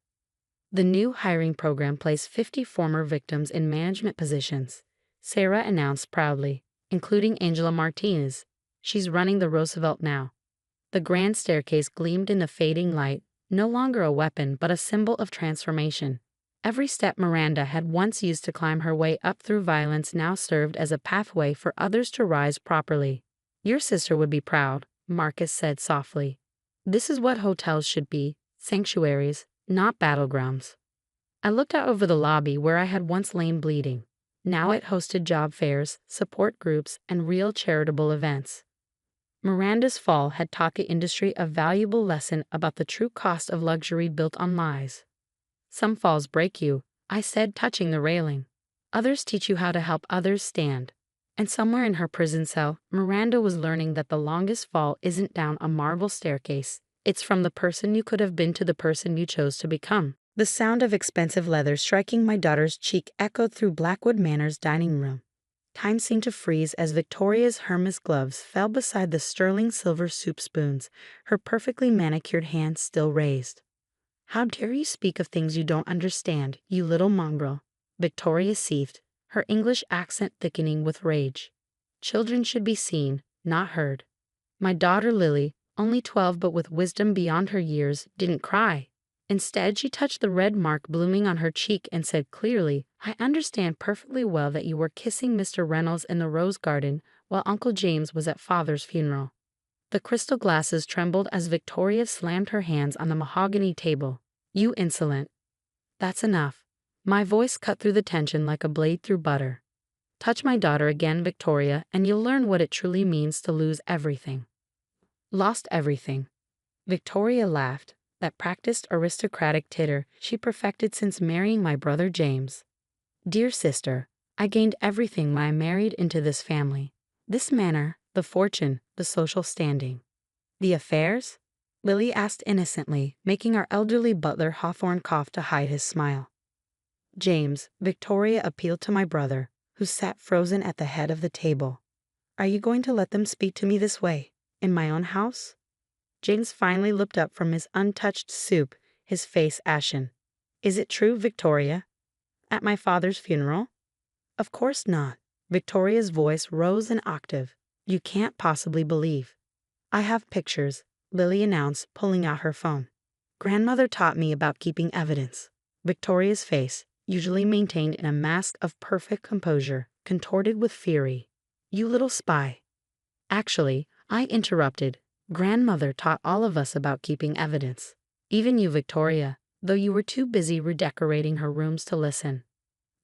The new hiring program placed 50 former victims in management positions, Sarah announced proudly, including Angela Martinez. She's running the Roosevelt now. The grand staircase gleamed in the fading light, no longer a weapon but a symbol of transformation. Every step Miranda had once used to climb her way up through violence now served as a pathway for others to rise properly. Your sister would be proud, Marcus said softly. This is what hotels should be, sanctuaries, not battlegrounds. I looked out over the lobby where I had once lain bleeding. Now it hosted job fairs, support groups, and real charitable events. Miranda's fall had taught the industry a valuable lesson about the true cost of luxury built on lies. Some falls break you, I said, touching the railing. Others teach you how to help others stand. And somewhere in her prison cell, Miranda was learning that the longest fall isn't down a marble staircase. It's from the person you could have been to the person you chose to become. The sound of expensive leather striking my daughter's cheek echoed through Blackwood Manor's dining room. Time seemed to freeze as Victoria's Hermes gloves fell beside the sterling silver soup spoons, her perfectly manicured hands still raised. How dare you speak of things you don't understand, you little mongrel, Victoria seethed, her English accent thickening with rage. Children should be seen, not heard. My daughter Lily, only 12 but with wisdom beyond her years, didn't cry. Instead, she touched the red mark blooming on her cheek and said clearly, I understand perfectly well that you were kissing Mr. Reynolds in the rose garden while Uncle James was at Father's funeral. The crystal glasses trembled as Victoria slammed her hands on the mahogany table. You insolent. That's enough. My voice cut through the tension like a blade through butter. Touch my daughter again, Victoria, and you'll learn what it truly means to lose everything. Lost everything. Victoria laughed. That practiced aristocratic titter she perfected since marrying my brother James. Dear sister, I gained everything when I married into this family. This manor, the fortune, the social standing. The affairs? Lily asked innocently, making our elderly butler Hawthorne cough to hide his smile. James, Victoria appealed to my brother, who sat frozen at the head of the table. Are you going to let them speak to me this way, in my own house? James finally looked up from his untouched soup, his face ashen. Is it true, Victoria? At my father's funeral? Of course not. Victoria's voice rose an octave. You can't possibly believe. I have pictures, Lily announced, pulling out her phone. Grandmother taught me about keeping evidence. Victoria's face, usually maintained in a mask of perfect composure, contorted with fury. You little spy. Actually, I interrupted. Grandmother taught all of us about keeping evidence. Even you, Victoria, though you were too busy redecorating her rooms to listen.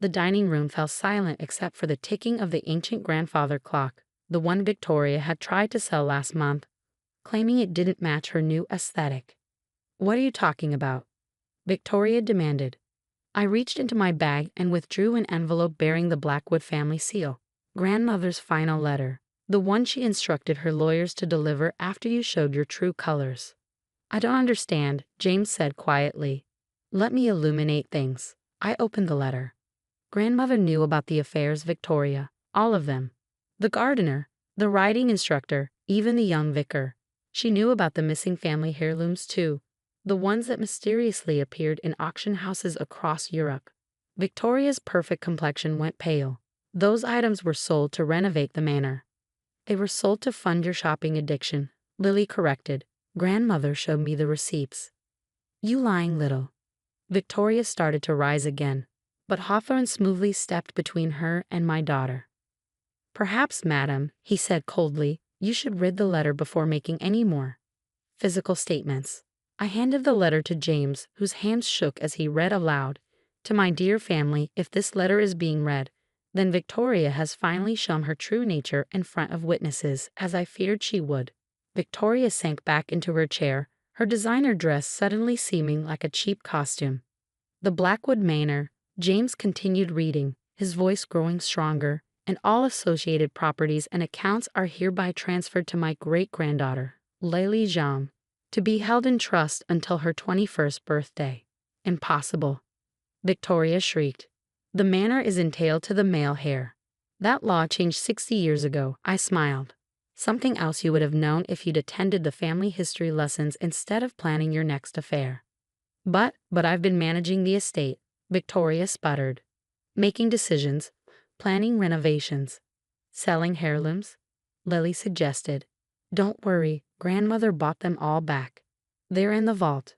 The dining room fell silent except for the ticking of the ancient grandfather clock, the one Victoria had tried to sell last month, claiming it didn't match her new aesthetic. What are you talking about? Victoria demanded. I reached into my bag and withdrew an envelope bearing the Blackwood family seal. Grandmother's final letter, the one she instructed her lawyers to deliver after you showed your true colors. I don't understand, James said quietly. Let me illuminate things. I opened the letter. Grandmother knew about the affairs, Victoria, all of them. The gardener, the riding instructor, even the young vicar. She knew about the missing family heirlooms too, the ones that mysteriously appeared in auction houses across Europe. Victoria's perfect complexion went pale. Those items were sold to renovate the manor. They were sold to fund your shopping addiction, Lily corrected. Grandmother showed me the receipts. You lying little. Victoria started to rise again, but Hawthorne smoothly stepped between her and my daughter. Perhaps, madam, he said coldly, you should read the letter before making any more physical statements. I handed the letter to James, whose hands shook as he read aloud. To my dear family, if this letter is being read, then Victoria has finally shown her true nature in front of witnesses, as I feared she would. Victoria sank back into her chair, her designer dress suddenly seeming like a cheap costume. The Blackwood Manor, James continued reading, his voice growing stronger, and all associated properties and accounts are hereby transferred to my great-granddaughter, Lily Jean, to be held in trust until her 21st birthday. Impossible. Victoria shrieked. The manor is entailed to the male heir. That law changed 60 years ago, I smiled. Something else you would have known if you'd attended the family history lessons instead of planning your next affair. But I've been managing the estate, Victoria sputtered. Making decisions, planning renovations, selling heirlooms, Lily suggested. Don't worry, grandmother bought them all back. They're in the vault.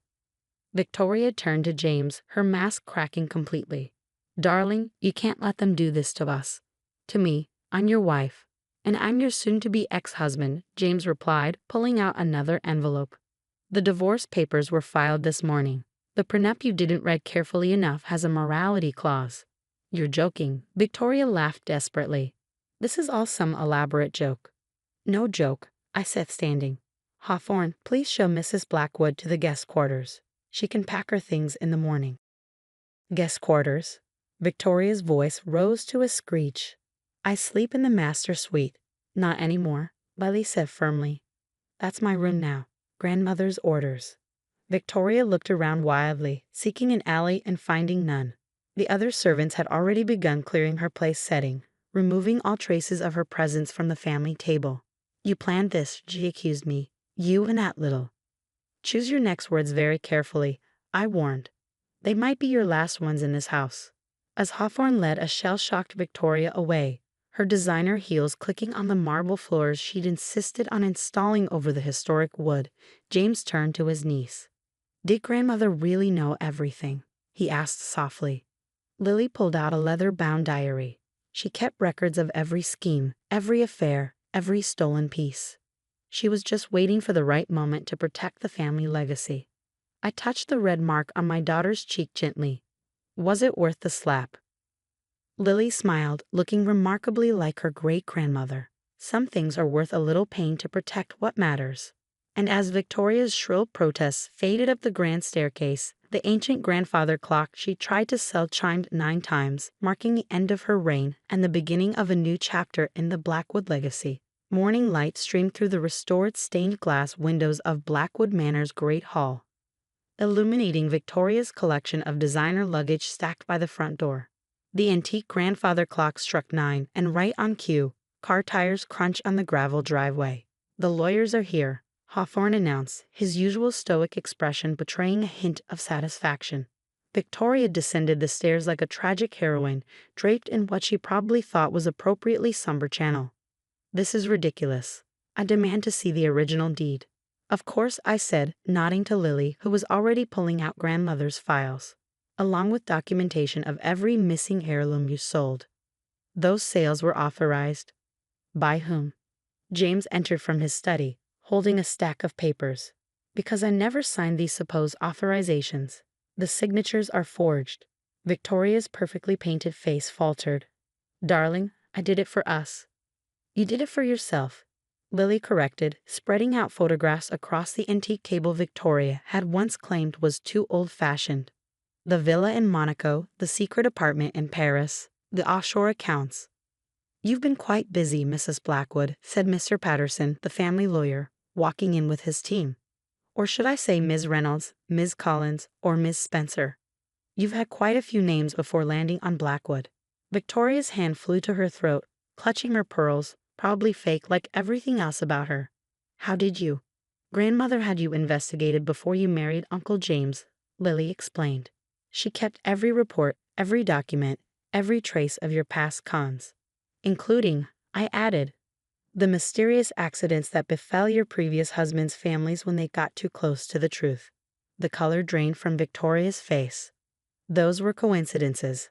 Victoria turned to James, her mask cracking completely. Darling, you can't let them do this to us. To me, I'm your wife. And I'm your soon-to-be ex-husband, James replied, pulling out another envelope. The divorce papers were filed this morning. The prenup you didn't read carefully enough has a morality clause. You're joking. Victoria laughed desperately. This is all some elaborate joke. No joke, I said standing. Hawthorne, please show Mrs. Blackwood to the guest quarters. She can pack her things in the morning. Guest quarters. Victoria's voice rose to a screech. I sleep in the master suite. Not anymore, Lily said firmly. That's my room now. Grandmother's orders. Victoria looked around wildly, seeking an alley and finding none. The other servants had already begun clearing her place setting, removing all traces of her presence from the family table. You planned this, she accused me. You and that little. Choose your next words very carefully, I warned. They might be your last ones in this house. As Hawthorne led a shell-shocked Victoria away, her designer heels clicking on the marble floors she'd insisted on installing over the historic wood, James turned to his niece. Did grandmother really know everything? He asked softly. Lily pulled out a leather-bound diary. She kept records of every scheme, every affair, every stolen piece. She was just waiting for the right moment to protect the family legacy. I touched the red mark on my daughter's cheek gently. Was it worth the slap? Lily smiled, looking remarkably like her great-grandmother. Some things are worth a little pain to protect what matters. And as Victoria's shrill protests faded up the grand staircase, the ancient grandfather clock she tried to sell chimed 9 times, marking the end of her reign and the beginning of a new chapter in the Blackwood legacy. Morning light streamed through the restored stained glass windows of Blackwood Manor's Great Hall, illuminating Victoria's collection of designer luggage stacked by the front door. The antique grandfather clock struck 9, and right on cue, car tires crunched on the gravel driveway. "The lawyers are here," Hawthorne announced, his usual stoic expression betraying a hint of satisfaction. Victoria descended the stairs like a tragic heroine, draped in what she probably thought was appropriately somber channel. "This is ridiculous. I demand to see the original deed." "Of course," I said, nodding to Lily, who was already pulling out grandmother's files, along with documentation of every missing heirloom you sold. "Those sales were authorized." "By whom?" James entered from his study, holding a stack of papers. "Because I never signed these supposed authorizations. The signatures are forged." Victoria's perfectly painted face faltered. "Darling, I did it for us." "You did it for yourself," Lily corrected, spreading out photographs across the antique table Victoria had once claimed was too old-fashioned. The villa in Monaco, the secret apartment in Paris, the offshore accounts. "You've been quite busy, Mrs. Blackwood," said Mr. Patterson, the family lawyer, walking in with his team. "Or should I say Ms. Reynolds, Ms. Collins, or Ms. Spencer? You've had quite a few names before landing on Blackwood." Victoria's hand flew to her throat, clutching her pearls, probably fake like everything else about her. "How did you?" "Grandmother had you investigated before you married Uncle James," Lily explained. "She kept every report, every document, every trace of your past cons. Including," I added, "the mysterious accidents that befell your previous husband's families when they got too close to the truth." The color drained from Victoria's face. "Those were coincidences.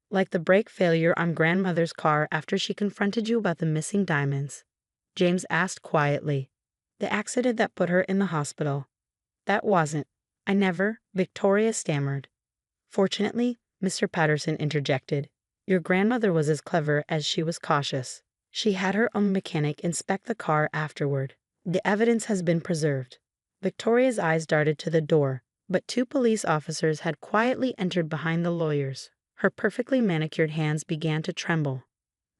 Like the brake failure on grandmother's car after she confronted you about the missing diamonds," James asked quietly. "The accident that put her in the hospital." "That wasn't. I never," Victoria stammered. "Fortunately," Mr. Patterson interjected, "your grandmother was as clever as she was cautious. She had her own mechanic inspect the car afterward. The evidence has been preserved." Victoria's eyes darted to the door, but two police officers had quietly entered behind the lawyers. Her perfectly manicured hands began to tremble.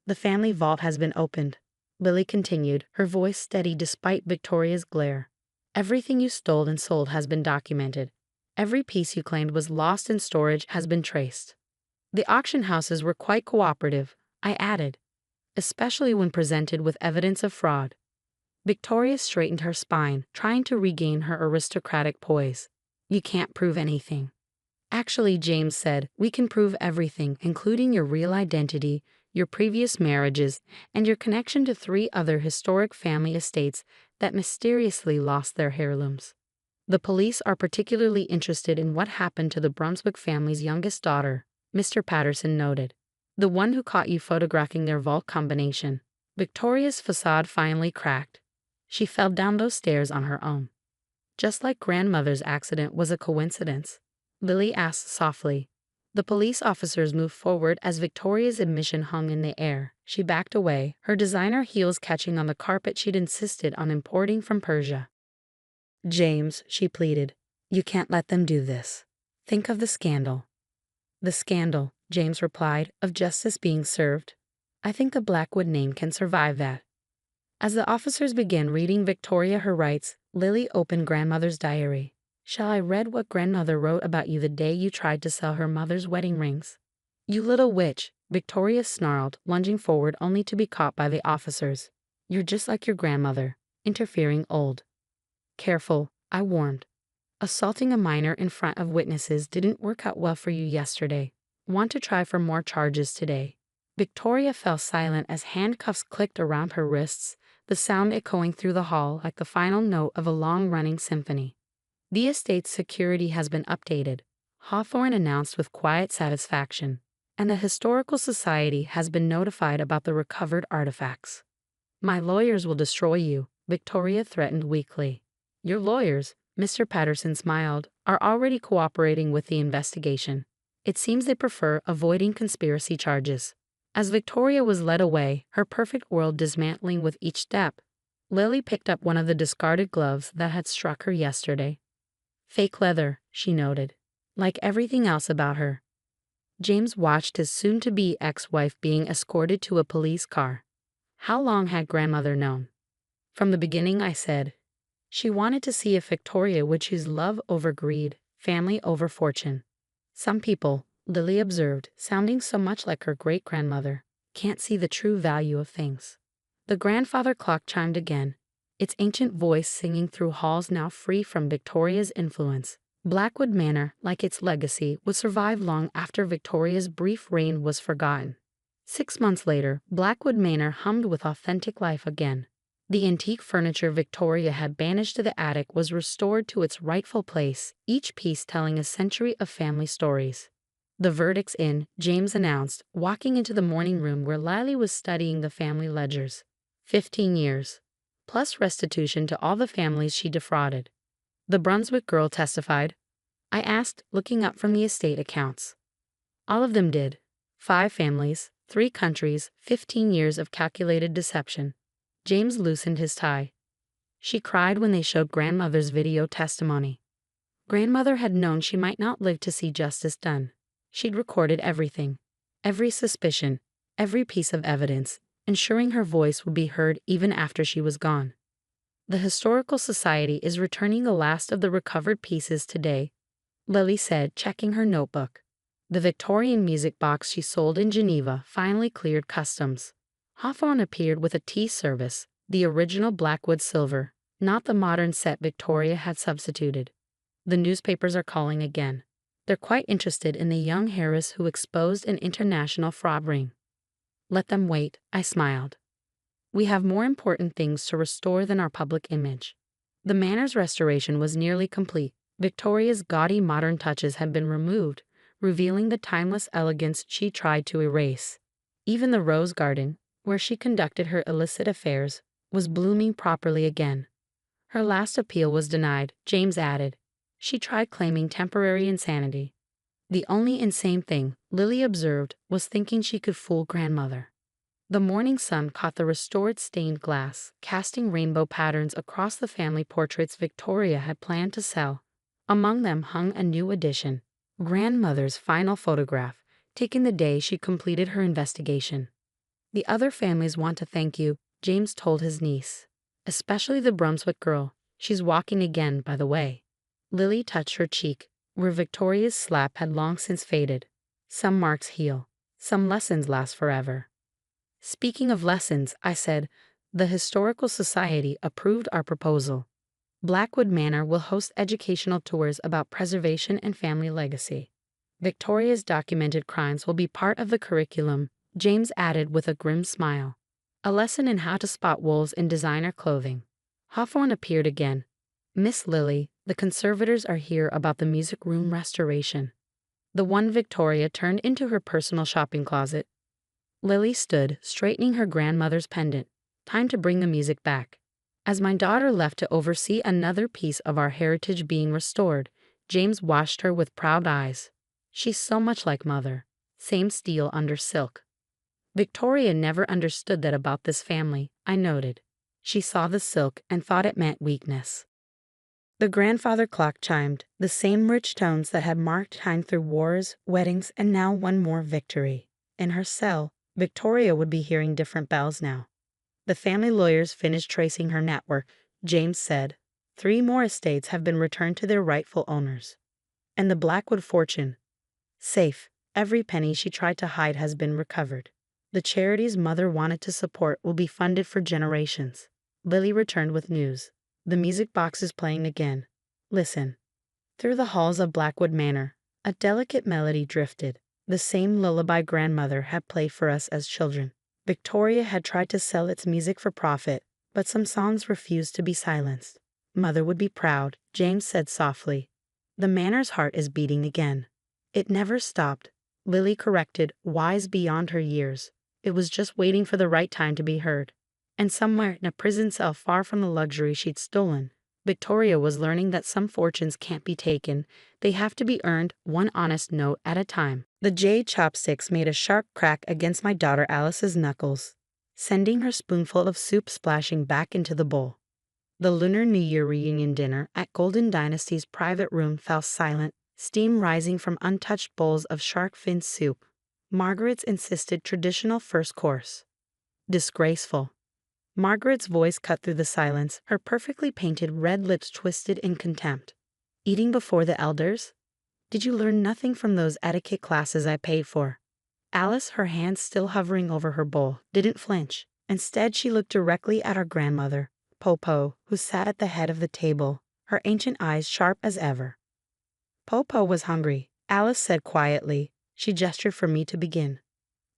"The family vault has been opened," Lily continued, her voice steady despite Victoria's glare. "Everything you stole and sold has been documented. Every piece you claimed was lost in storage has been traced." "The auction houses were quite cooperative," I added, "especially when presented with evidence of fraud." Victoria straightened her spine, trying to regain her aristocratic poise. "You can't prove anything." "Actually," James said, "we can prove everything, including your real identity, your previous marriages, and your connection to 3 other historic family estates that mysteriously lost their heirlooms. The police are particularly interested in what happened to the Brunswick family's youngest daughter," Mr. Patterson noted. "The one who caught you photographing their vault combination." Victoria's facade finally cracked. She fell down those stairs on her own. "Just like grandmother's accident was a coincidence?" Lily asked softly. The police officers moved forward as Victoria's admission hung in the air. She backed away, her designer heels catching on the carpet she'd insisted on importing from Persia. "James," she pleaded, "you can't let them do this. Think of the scandal." "The scandal," James replied, "of justice being served. I think the Blackwood name can survive that." As the officers began reading Victoria her rights, Lily opened grandmother's diary. "Shall I read what grandmother wrote about you the day you tried to sell her mother's wedding rings?" "You little witch," Victoria snarled, lunging forward only to be caught by the officers. "You're just like your grandmother, interfering old." "Careful," I warned. "Assaulting a minor in front of witnesses didn't work out well for you yesterday. Want to try for more charges today?" Victoria fell silent as handcuffs clicked around her wrists, the sound echoing through the hall like the final note of a long-running symphony. "The estate's security has been updated," Hawthorne announced with quiet satisfaction, "and the Historical Society has been notified about the recovered artifacts." "My lawyers will destroy you," Victoria threatened weakly. "Your lawyers," Mr. Patterson smiled, "are already cooperating with the investigation. It seems they prefer avoiding conspiracy charges." As Victoria was led away, her perfect world dismantling with each step, Lily picked up one of the discarded gloves that had struck her yesterday. "Fake leather," she noted, "like everything else about her." James watched his soon-to-be ex-wife being escorted to a police car. How long had grandmother known? From the beginning, I said. She wanted to see if Victoria would choose love over greed, family over fortune. Some people, Lily observed, sounding so much like her great-grandmother, can't see the true value of things. The grandfather clock chimed again, its ancient voice singing through halls now free from Victoria's influence. Blackwood Manor, like its legacy, would survive long after Victoria's brief reign was forgotten. 6 months later, Blackwood Manor hummed with authentic life again. The antique furniture Victoria had banished to the attic was restored to its rightful place, each piece telling a century of family stories. "The verdict's in," James announced, walking into the morning room where Lily was studying the family ledgers. 15 years. Plus restitution to all the families she defrauded. The Brunswick girl testified. I asked, looking up from the estate accounts. All of them did. 5 families, 3 countries, 15 years of calculated deception. James loosened his tie. She cried when they showed grandmother's video testimony. Grandmother had known she might not live to see justice done. She'd recorded everything, every suspicion, every piece of evidence, ensuring her voice would be heard even after she was gone. The Historical Society is returning the last of the recovered pieces today, Lily said, checking her notebook. The Victorian music box she sold in Geneva finally cleared customs. Hawthorne appeared with a tea service, the original Blackwood silver, not the modern set Victoria had substituted. The newspapers are calling again. They're quite interested in the young heiress who exposed an international fraud ring. Let them wait, I smiled. We have more important things to restore than our public image. The manor's restoration was nearly complete. Victoria's gaudy modern touches had been removed, revealing the timeless elegance she tried to erase. Even the rose garden, where she conducted her illicit affairs, was blooming properly again. Her last appeal was denied, James added. She tried claiming temporary insanity. The only insane thing, Lily observed, was thinking she could fool grandmother. The morning sun caught the restored stained glass, casting rainbow patterns across the family portraits Victoria had planned to sell. Among them hung a new edition, grandmother's final photograph, taken the day she completed her investigation. The other families want to thank you, James told his niece. Especially the Brunswick girl. She's walking again, by the way. Lily touched her cheek, where Victoria's slap had long since faded. Some marks heal. Some lessons last forever. Speaking of lessons, I said, the Historical Society approved our proposal. Blackwood Manor will host educational tours about preservation and family legacy. Victoria's documented crimes will be part of the curriculum, James added with a grim smile. A lesson in how to spot wolves in designer clothing. Hawthorne appeared again. Miss Lily, the conservators are here about the music room restoration. The one Victoria turned into her personal shopping closet. Lily stood, straightening her grandmother's pendant. Time to bring the music back. As my daughter left to oversee another piece of our heritage being restored, James watched her with proud eyes. She's so much like mother. Same steel under silk. Victoria never understood that about this family, I noted. She saw the silk and thought it meant weakness. The grandfather clock chimed, the same rich tones that had marked time through wars, weddings, and now one more victory. In her cell, Victoria would be hearing different bells now. The family lawyers finished tracing her network, James said. 3 more estates have been returned to their rightful owners. And the Blackwood fortune. Safe, every penny she tried to hide has been recovered. The charities mother wanted to support will be funded for generations. Lily returned with news. The music box is playing again. Listen. Through the halls of Blackwood Manor, a delicate melody drifted, the same lullaby grandmother had played for us as children. Victoria had tried to sell its music for profit, but some songs refused to be silenced. Mother would be proud, James said softly. The manor's heart is beating again. It never stopped, Lily corrected, wise beyond her years. It was just waiting for the right time to be heard. And somewhere in a prison cell far from the luxury she'd stolen, Victoria was learning that some fortunes can't be taken, they have to be earned, one honest note at a time. The jade chopsticks made a sharp crack against my daughter Alice's knuckles, sending her spoonful of soup splashing back into the bowl. The Lunar New Year reunion dinner at Golden Dynasty's private room fell silent, steam rising from untouched bowls of shark fin soup. Margaret's insisted traditional first course. Disgraceful. Margaret's voice cut through the silence, her perfectly painted red lips twisted in contempt. Eating before the elders? Did you learn nothing from those etiquette classes I paid for? Alice, her hands still hovering over her bowl, didn't flinch. Instead, she looked directly at our grandmother, Popo, who sat at the head of the table, her ancient eyes sharp as ever. Popo was hungry, Alice said quietly. She gestured for me to begin.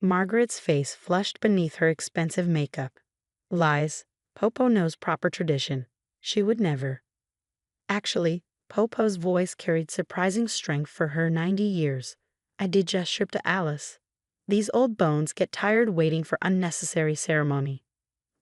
Margaret's face flushed beneath her expensive makeup. Lies. Popo knows proper tradition. She would never. Actually, Popo's voice carried surprising strength for her 90 years. I did gesture to Alice. These old bones get tired waiting for unnecessary ceremony.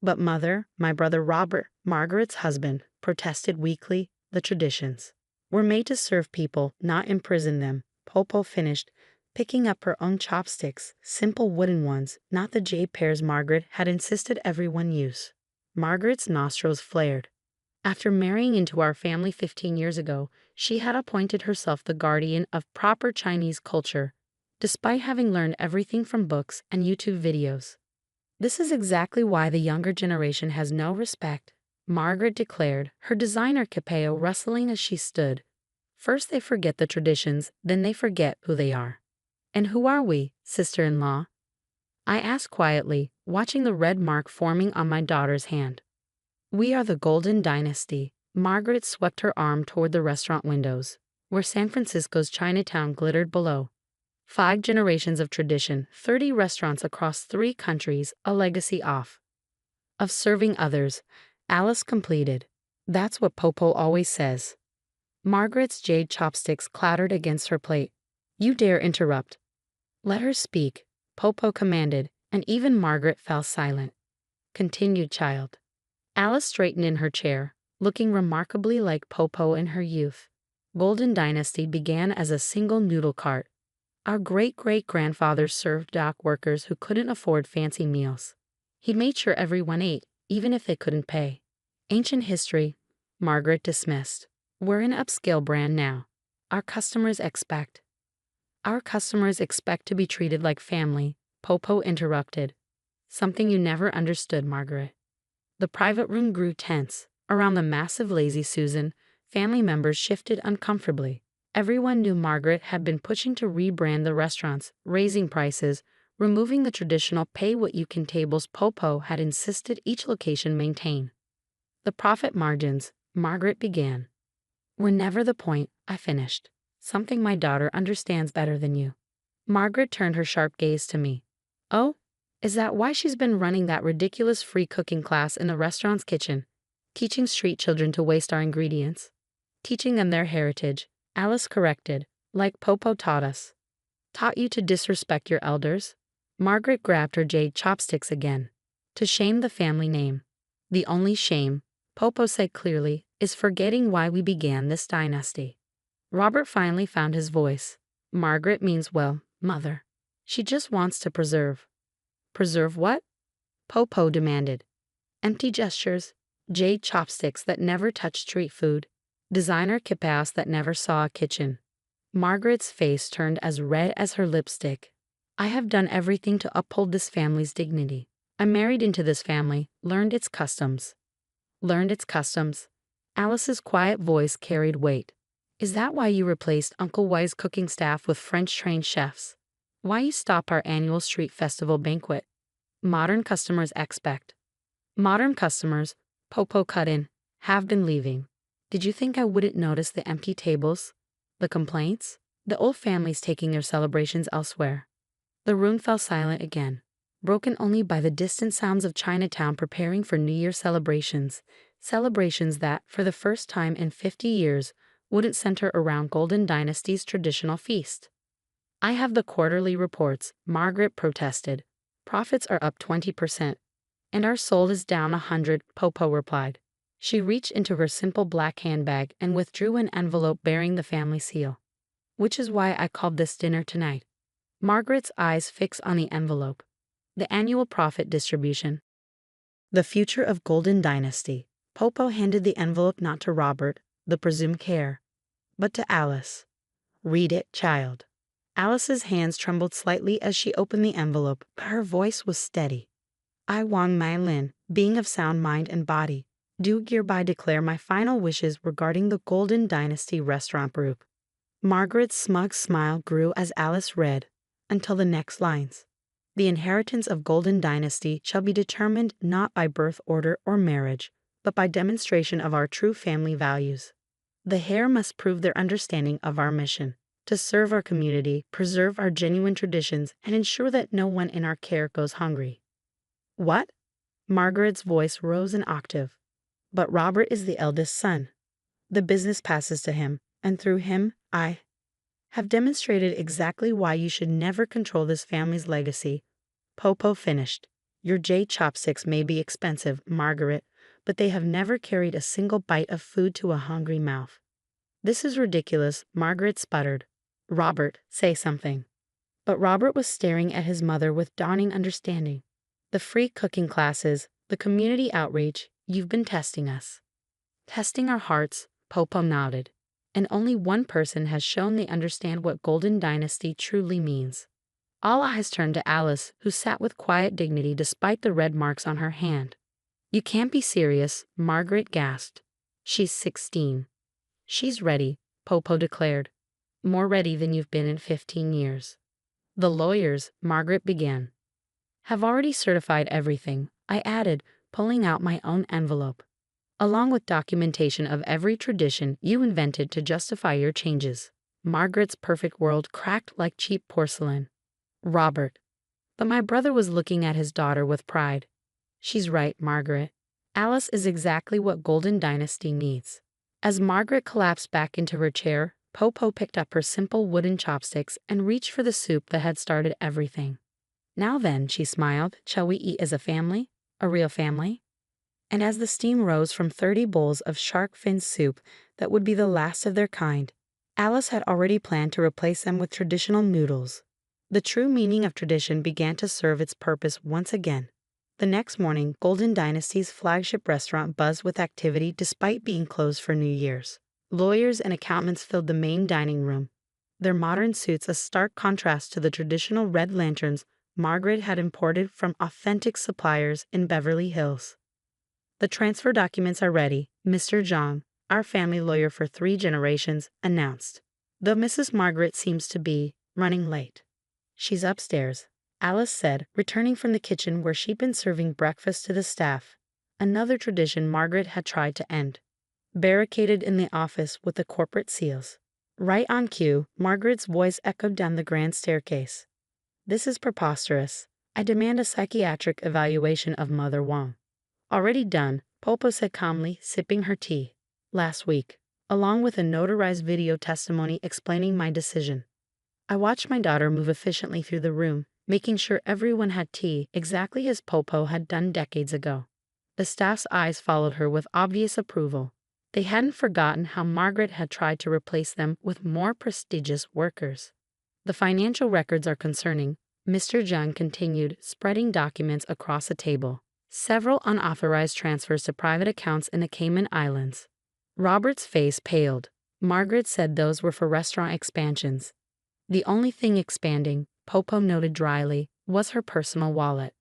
But mother, my brother Robert, Margaret's husband, protested weakly. The traditions were made to serve people, not imprison them. Popo finished, picking up her own chopsticks, simple wooden ones, not the jade pears Margaret had insisted everyone use. Margaret's nostrils flared. After marrying into our family 15 years ago, she had appointed herself the guardian of proper Chinese culture, despite having learned everything from books and YouTube videos. This is exactly why the younger generation has no respect, Margaret declared, her designer capeo rustling as she stood. First they forget the traditions, then they forget who they are. And who are we, sister-in-law? I asked quietly, watching the red mark forming on my daughter's hand. We are the Golden Dynasty. Margaret swept her arm toward the restaurant windows, where San Francisco's Chinatown glittered below. 5 generations of tradition, 30 restaurants across 3 countries, a legacy of serving others, Alice completed. That's what Popo always says. Margaret's jade chopsticks clattered against her plate. You dare interrupt. Let her speak, Popo commanded, and even Margaret fell silent. Continued, child. Alice straightened in her chair, looking remarkably like Popo in her youth. Golden Dynasty began as a single noodle cart. Our great-great-grandfathers served dock workers who couldn't afford fancy meals. He made sure everyone ate, even if they couldn't pay. Ancient history, Margaret dismissed. We're an upscale brand now. Our customers expect to be treated like family, Popo interrupted. Something you never understood, Margaret. The private room grew tense. Around the massive Lazy Susan, family members shifted uncomfortably. Everyone knew Margaret had been pushing to rebrand the restaurants, raising prices, removing the traditional pay-what-you-can tables Popo had insisted each location maintain. The profit margins, Margaret began. Were never the point, I finished. Something my daughter understands better than you. Margaret turned her sharp gaze to me. Oh? Is that why she's been running that ridiculous free cooking class in the restaurant's kitchen? Teaching street children to waste our ingredients? Teaching them their heritage, Alice corrected, like Popo taught us. Taught you to disrespect your elders? Margaret grabbed her jade chopsticks again. To shame the family name. The only shame, Popo said clearly, is forgetting why we began this dynasty. Robert finally found his voice. Margaret means well, mother. She just wants to preserve. Preserve what? Popo demanded. Empty gestures, jade chopsticks that never touched street food, designer kipaos that never saw a kitchen. Margaret's face turned as red as her lipstick. I have done everything to uphold this family's dignity. I married into this family, learned its customs. Learned its customs. Alice's quiet voice carried weight. Is that why you replaced Uncle Y's cooking staff with French-trained chefs? Why you stop our annual street festival banquet? Modern customers expect. Modern customers, Popo cut in, have been leaving. Did you think I wouldn't notice the empty tables? The complaints? The old families taking their celebrations elsewhere. The room fell silent again, broken only by the distant sounds of Chinatown preparing for New Year celebrations. Celebrations that, for the first time in 50 years, wouldn't center around Golden Dynasty's traditional feast. I have the quarterly reports, Margaret protested. Profits are up 20%. And our soul is down 100, Popo replied. She reached into her simple black handbag and withdrew an envelope bearing the family seal. Which is why I called this dinner tonight. Margaret's eyes fixed on the envelope. The annual profit distribution. The future of Golden Dynasty. Popo handed the envelope not to Robert, the presumed heir, but to Alice. Read it, child. Alice's hands trembled slightly as she opened the envelope, but her voice was steady. I, Wang Mailin, being of sound mind and body, do hereby declare my final wishes regarding the Golden Dynasty Restaurant Group. Margaret's smug smile grew as Alice read, until the next lines. The inheritance of Golden Dynasty shall be determined not by birth order or marriage, but by demonstration of our true family values. The heir must prove their understanding of our mission, to serve our community, preserve our genuine traditions, and ensure that no one in our care goes hungry. What? Margaret's voice rose an octave. But Robert is the eldest son. The business passes to him, and through him, I have demonstrated exactly why you should never control this family's legacy. Popo finished. Your jade chopsticks may be expensive, Margaret, but they have never carried a single bite of food to a hungry mouth. This is ridiculous, Margaret sputtered. Robert, say something. But Robert was staring at his mother with dawning understanding. The free cooking classes, the community outreach, you've been testing us. Testing our hearts, Popo nodded. And only one person has shown they understand what Golden Dynasty truly means. All eyes turned to Alice, who sat with quiet dignity despite the red marks on her hand. You can't be serious, Margaret gasped. She's 16. She's ready, Popo declared. More ready than you've been in 15 years. The lawyers, Margaret began, have already certified everything, I added, pulling out my own envelope, along with documentation of every tradition you invented to justify your changes. Margaret's perfect world cracked like cheap porcelain. Robert. But my brother was looking at his daughter with pride. She's right, Margaret. Alice is exactly what Golden Dynasty needs. As Margaret collapsed back into her chair, Popo picked up her simple wooden chopsticks and reached for the soup that had started everything. Now then, she smiled, shall we eat as a family? A real family? And as the steam rose from 30 bowls of shark fin soup that would be the last of their kind, Alice had already planned to replace them with traditional noodles. The true meaning of tradition began to serve its purpose once again. The next morning, Golden Dynasty's flagship restaurant buzzed with activity despite being closed for New Year's. Lawyers and accountants filled the main dining room, their modern suits a stark contrast to the traditional red lanterns Margaret had imported from authentic suppliers in Beverly Hills. The transfer documents are ready, Mr. Zhang, our family lawyer for 3 generations, announced, though Mrs. Margaret seems to be running late. She's upstairs, Alice said, returning from the kitchen where she'd been serving breakfast to the staff, another tradition Margaret had tried to end. Barricaded in the office with the corporate seals. Right on cue, Margaret's voice echoed down the grand staircase. This is preposterous. I demand a psychiatric evaluation of Mother Wang. Already done, Popo said calmly, sipping her tea. Last week, along with a notarized video testimony explaining my decision. I watched my daughter move efficiently through the room, making sure everyone had tea exactly as Popo had done decades ago. The staff's eyes followed her with obvious approval. They hadn't forgotten how Margaret had tried to replace them with more prestigious workers. The financial records are concerning, Mr. Zhang continued, spreading documents across a table. Several unauthorized transfers to private accounts in the Cayman Islands. Robert's face paled. Margaret said those were for restaurant expansions. The only thing expanding, Popo noted dryly, was her personal wallet.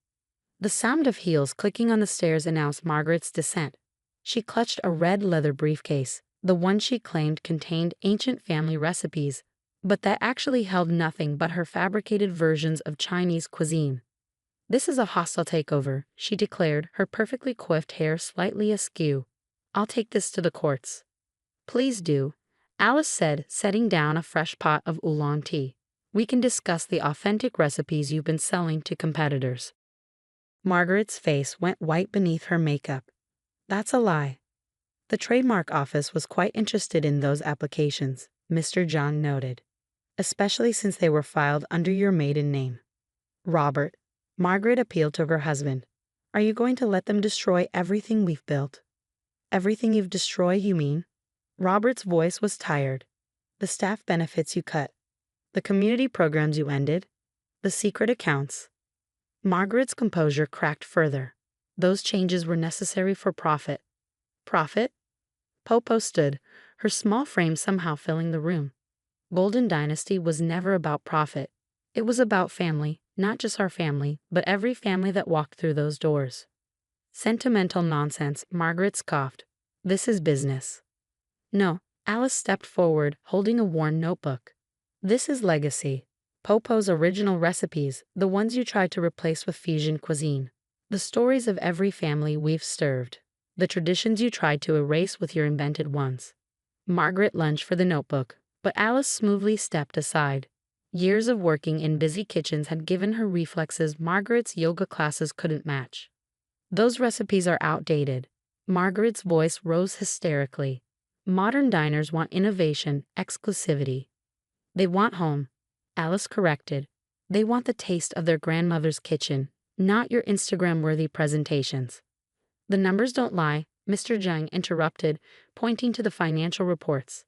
The sound of heels clicking on the stairs announced Margaret's descent. She clutched a red leather briefcase, the one she claimed contained ancient family recipes, but that actually held nothing but her fabricated versions of Chinese cuisine. This is a hostile takeover, she declared, her perfectly coiffed hair slightly askew. I'll take this to the courts. Please do, Alice said, setting down a fresh pot of oolong tea. We can discuss the authentic recipes you've been selling to competitors. Margaret's face went white beneath her makeup. That's a lie. The trademark office was quite interested in those applications, Mr. John noted, especially since they were filed under your maiden name. Robert, Margaret appealed to her husband. Are you going to let them destroy everything we've built? Everything you've destroyed, you mean? Robert's voice was tired. The staff benefits you cut. The community programs you ended. The secret accounts. Margaret's composure cracked further. Those changes were necessary for profit. Profit? Popo stood, her small frame somehow filling the room. Golden Dynasty was never about profit. It was about family, Not just our family, but every family that walked through those doors. Sentimental nonsense, Margaret scoffed. This is business. No, Alice stepped forward, holding a worn notebook. This is legacy. Popo's original recipes, the ones you tried to replace with fusion cuisine. The stories of every family we've served. The traditions you tried to erase with your invented ones. Margaret lunged for the notebook, but Alice smoothly stepped aside. Years of working in busy kitchens had given her reflexes Margaret's yoga classes couldn't match. Those recipes are outdated. Margaret's voice rose hysterically. Modern diners want innovation, exclusivity. They want home. Alice corrected. They want the taste of their grandmother's kitchen, not your Instagram-worthy presentations. The numbers don't lie, Mr. Zhang interrupted, pointing to the financial reports.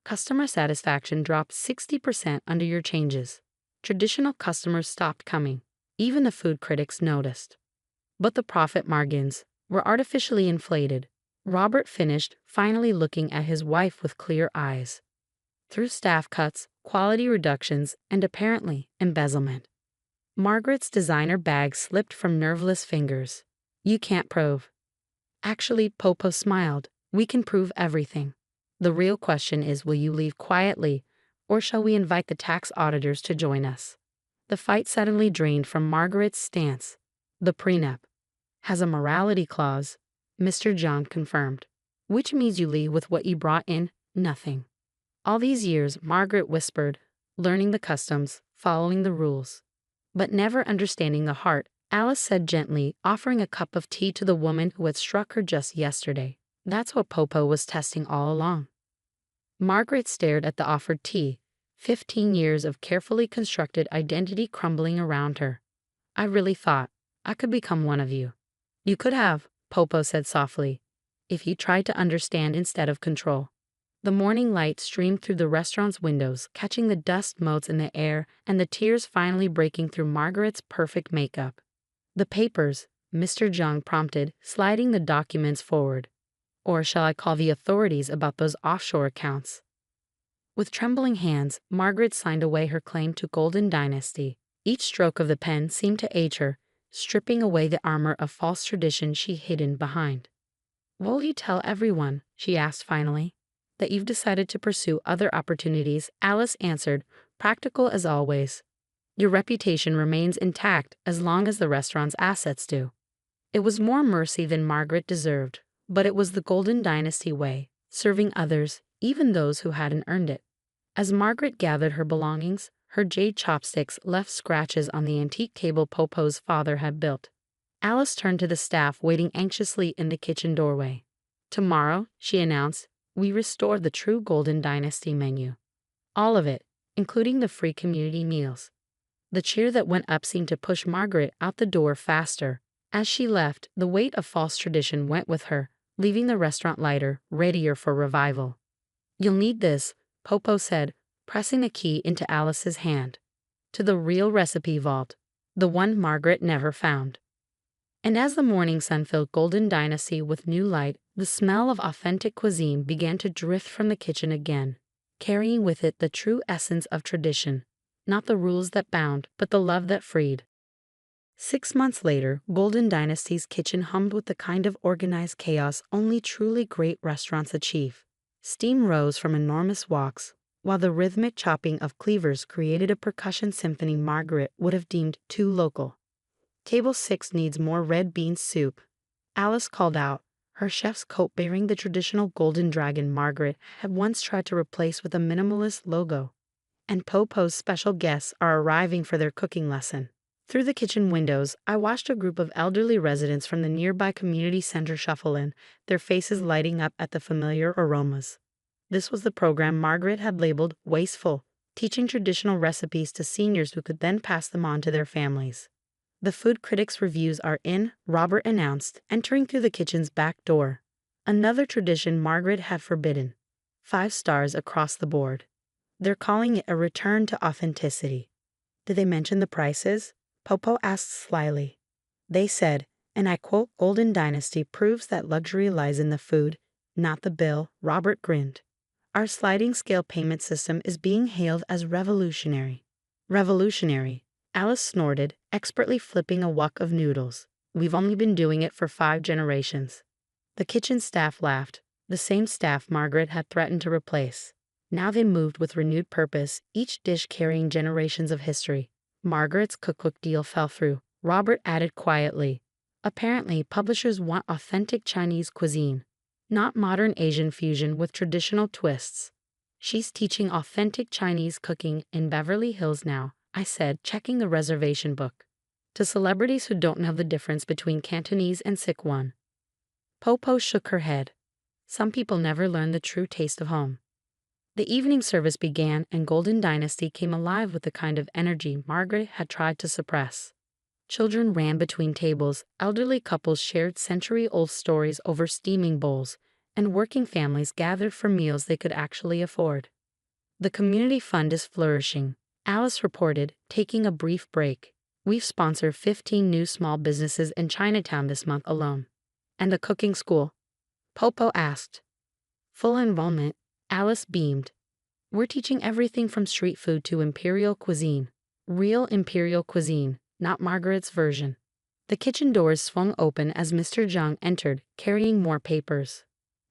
Customer satisfaction dropped 60% under your changes. Traditional customers stopped coming. Even the food critics noticed. But the profit margins were artificially inflated. Robert finished, finally looking at his wife with clear eyes. Through staff cuts, quality reductions, and apparently embezzlement. Margaret's designer bag slipped from nerveless fingers. You can't prove. Actually, Popo smiled. We can prove everything. The real question is, will you leave quietly, or shall we invite the tax auditors to join us? The fight suddenly drained from Margaret's stance. The prenup has a morality clause, Mr. John confirmed. Which means you leave with what you brought in, nothing. All these years, Margaret whispered, learning the customs, following the rules. But never understanding the heart, Alice said gently, offering a cup of tea to the woman who had struck her just yesterday. That's what Popo was testing all along. Margaret stared at the offered tea, 15 years of carefully constructed identity crumbling around her. I really thought I could become one of you. You could have, Popo said softly, if you tried to understand instead of control. The morning light streamed through the restaurant's windows, catching the dust motes in the air and the tears finally breaking through Margaret's perfect makeup. The papers, Mr. Zhang prompted, sliding the documents forward. Or shall I call the authorities about those offshore accounts? With trembling hands, Margaret signed away her claim to Golden Dynasty. Each stroke of the pen seemed to age her, stripping away the armor of false tradition she hidden behind. Will you tell everyone, she asked finally, that you've decided to pursue other opportunities? Alice answered, practical as always. Your reputation remains intact as long as the restaurant's assets do. It was more mercy than Margaret deserved, but it was the Golden Dynasty way, serving others, even those who hadn't earned it. As Margaret gathered her belongings, her jade chopsticks left scratches on the antique table Popo's father had built. Alice turned to the staff waiting anxiously in the kitchen doorway. Tomorrow, she announced, we restore the true Golden Dynasty menu. All of it, including the free community meals. The cheer that went up seemed to push Margaret out the door faster. As she left, the weight of false tradition went with her, leaving the restaurant lighter, readier for revival. You'll need this, Popo said, pressing a key into Alice's hand. To the real recipe vault, the one Margaret never found. And as the morning sun filled Golden Dynasty with new light, the smell of authentic cuisine began to drift from the kitchen again, carrying with it the true essence of tradition. Not the rules that bound, but the love that freed. 6 months later, Golden Dynasty's kitchen hummed with the kind of organized chaos only truly great restaurants achieve. Steam rose from enormous woks, while the rhythmic chopping of cleavers created a percussion symphony Margaret would have deemed too local. Table 6 needs more red bean soup, Alice called out, her chef's coat bearing the traditional golden dragon Margaret had once tried to replace with a minimalist logo. And Popo's special guests are arriving for their cooking lesson. Through the kitchen windows, I watched a group of elderly residents from the nearby community center shuffle in, their faces lighting up at the familiar aromas. This was the program Margaret had labeled wasteful, teaching traditional recipes to seniors who could then pass them on to their families. The food critics' reviews are in, Robert announced, entering through the kitchen's back door. Another tradition Margaret had forbidden. 5 stars across the board. They're calling it a return to authenticity. Did they mention the prices? Popo asked slyly. They said, and I quote, Golden Dynasty proves that luxury lies in the food, not the bill. Robert grinned. Our sliding scale payment system is being hailed as revolutionary. Revolutionary, Alice snorted, expertly flipping a wok of noodles. We've only been doing it for 5 generations. The kitchen staff laughed, the same staff Margaret had threatened to replace. Now they moved with renewed purpose, each dish carrying generations of history. Margaret's cookbook deal fell through, Robert added quietly. Apparently, publishers want authentic Chinese cuisine, not modern Asian fusion with traditional twists. She's teaching authentic Chinese cooking in Beverly Hills now, I said, checking the reservation book. To celebrities who don't know the difference between Cantonese and Sichuan. Popo shook her head. Some people never learn the true taste of home. The evening service began and Golden Dynasty came alive with the kind of energy Margaret had tried to suppress. Children ran between tables, elderly couples shared century-old stories over steaming bowls, and working families gathered for meals they could actually afford. The community fund is flourishing, Alice reported, taking a brief break. We've sponsored 15 new small businesses in Chinatown this month alone. And the cooking school? Popo asked. Full enrollment, Alice beamed. We're teaching everything from street food to imperial cuisine. Real imperial cuisine, not Margaret's version. The kitchen doors swung open as Mr. Zhang entered, carrying more papers.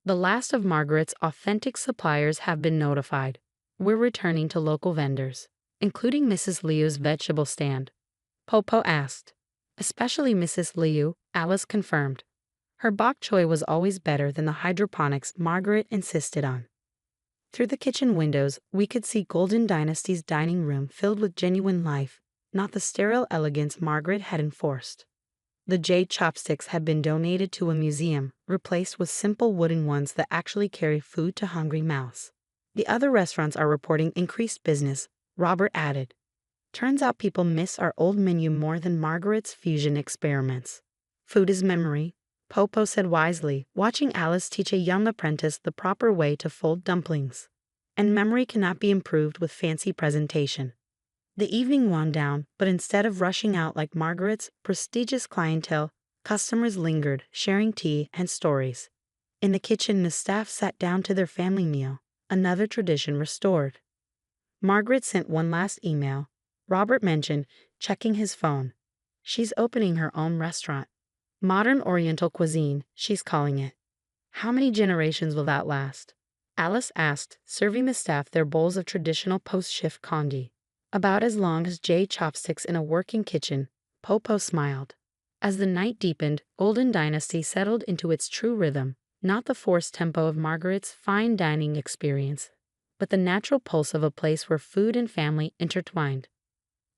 The last of Margaret's authentic suppliers have been notified. We're returning to local vendors, including Mrs. Liu's vegetable stand. Popo asked. Especially Mrs. Liu, Alice confirmed. Her bok choy was always better than the hydroponics Margaret insisted on. Through the kitchen windows, we could see Golden Dynasty's dining room filled with genuine life, not the sterile elegance Margaret had enforced. The jade chopsticks had been donated to a museum, replaced with simple wooden ones that actually carry food to hungry mouths. The other restaurants are reporting increased business, Robert added. Turns out people miss our old menu more than Margaret's fusion experiments. Food is memory, Popo said wisely, watching Alice teach a young apprentice the proper way to fold dumplings. And memory cannot be improved with fancy presentation. The evening wound down, but instead of rushing out like Margaret's prestigious clientele, customers lingered, sharing tea and stories. In the kitchen, the staff sat down to their family meal, another tradition restored. Margaret sent one last email. Robert mentioned, checking his phone. She's opening her own restaurant. Modern Oriental cuisine, she's calling it. How many generations will that last? Alice asked, serving the staff their bowls of traditional post-shift congee. About as long as jade chopsticks in a working kitchen, Popo smiled. As the night deepened, Golden Dynasty settled into its true rhythm, not the forced tempo of Margaret's fine dining experience, but the natural pulse of a place where food and family intertwined.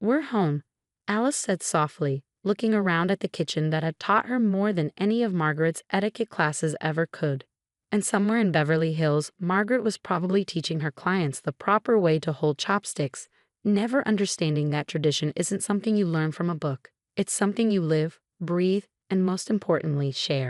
We're home, Alice said softly, looking around at the kitchen that had taught her more than any of Margaret's etiquette classes ever could. And somewhere in Beverly Hills, Margaret was probably teaching her clients the proper way to hold chopsticks, never understanding that tradition isn't something you learn from a book. It's something you live, breathe, and most importantly, share.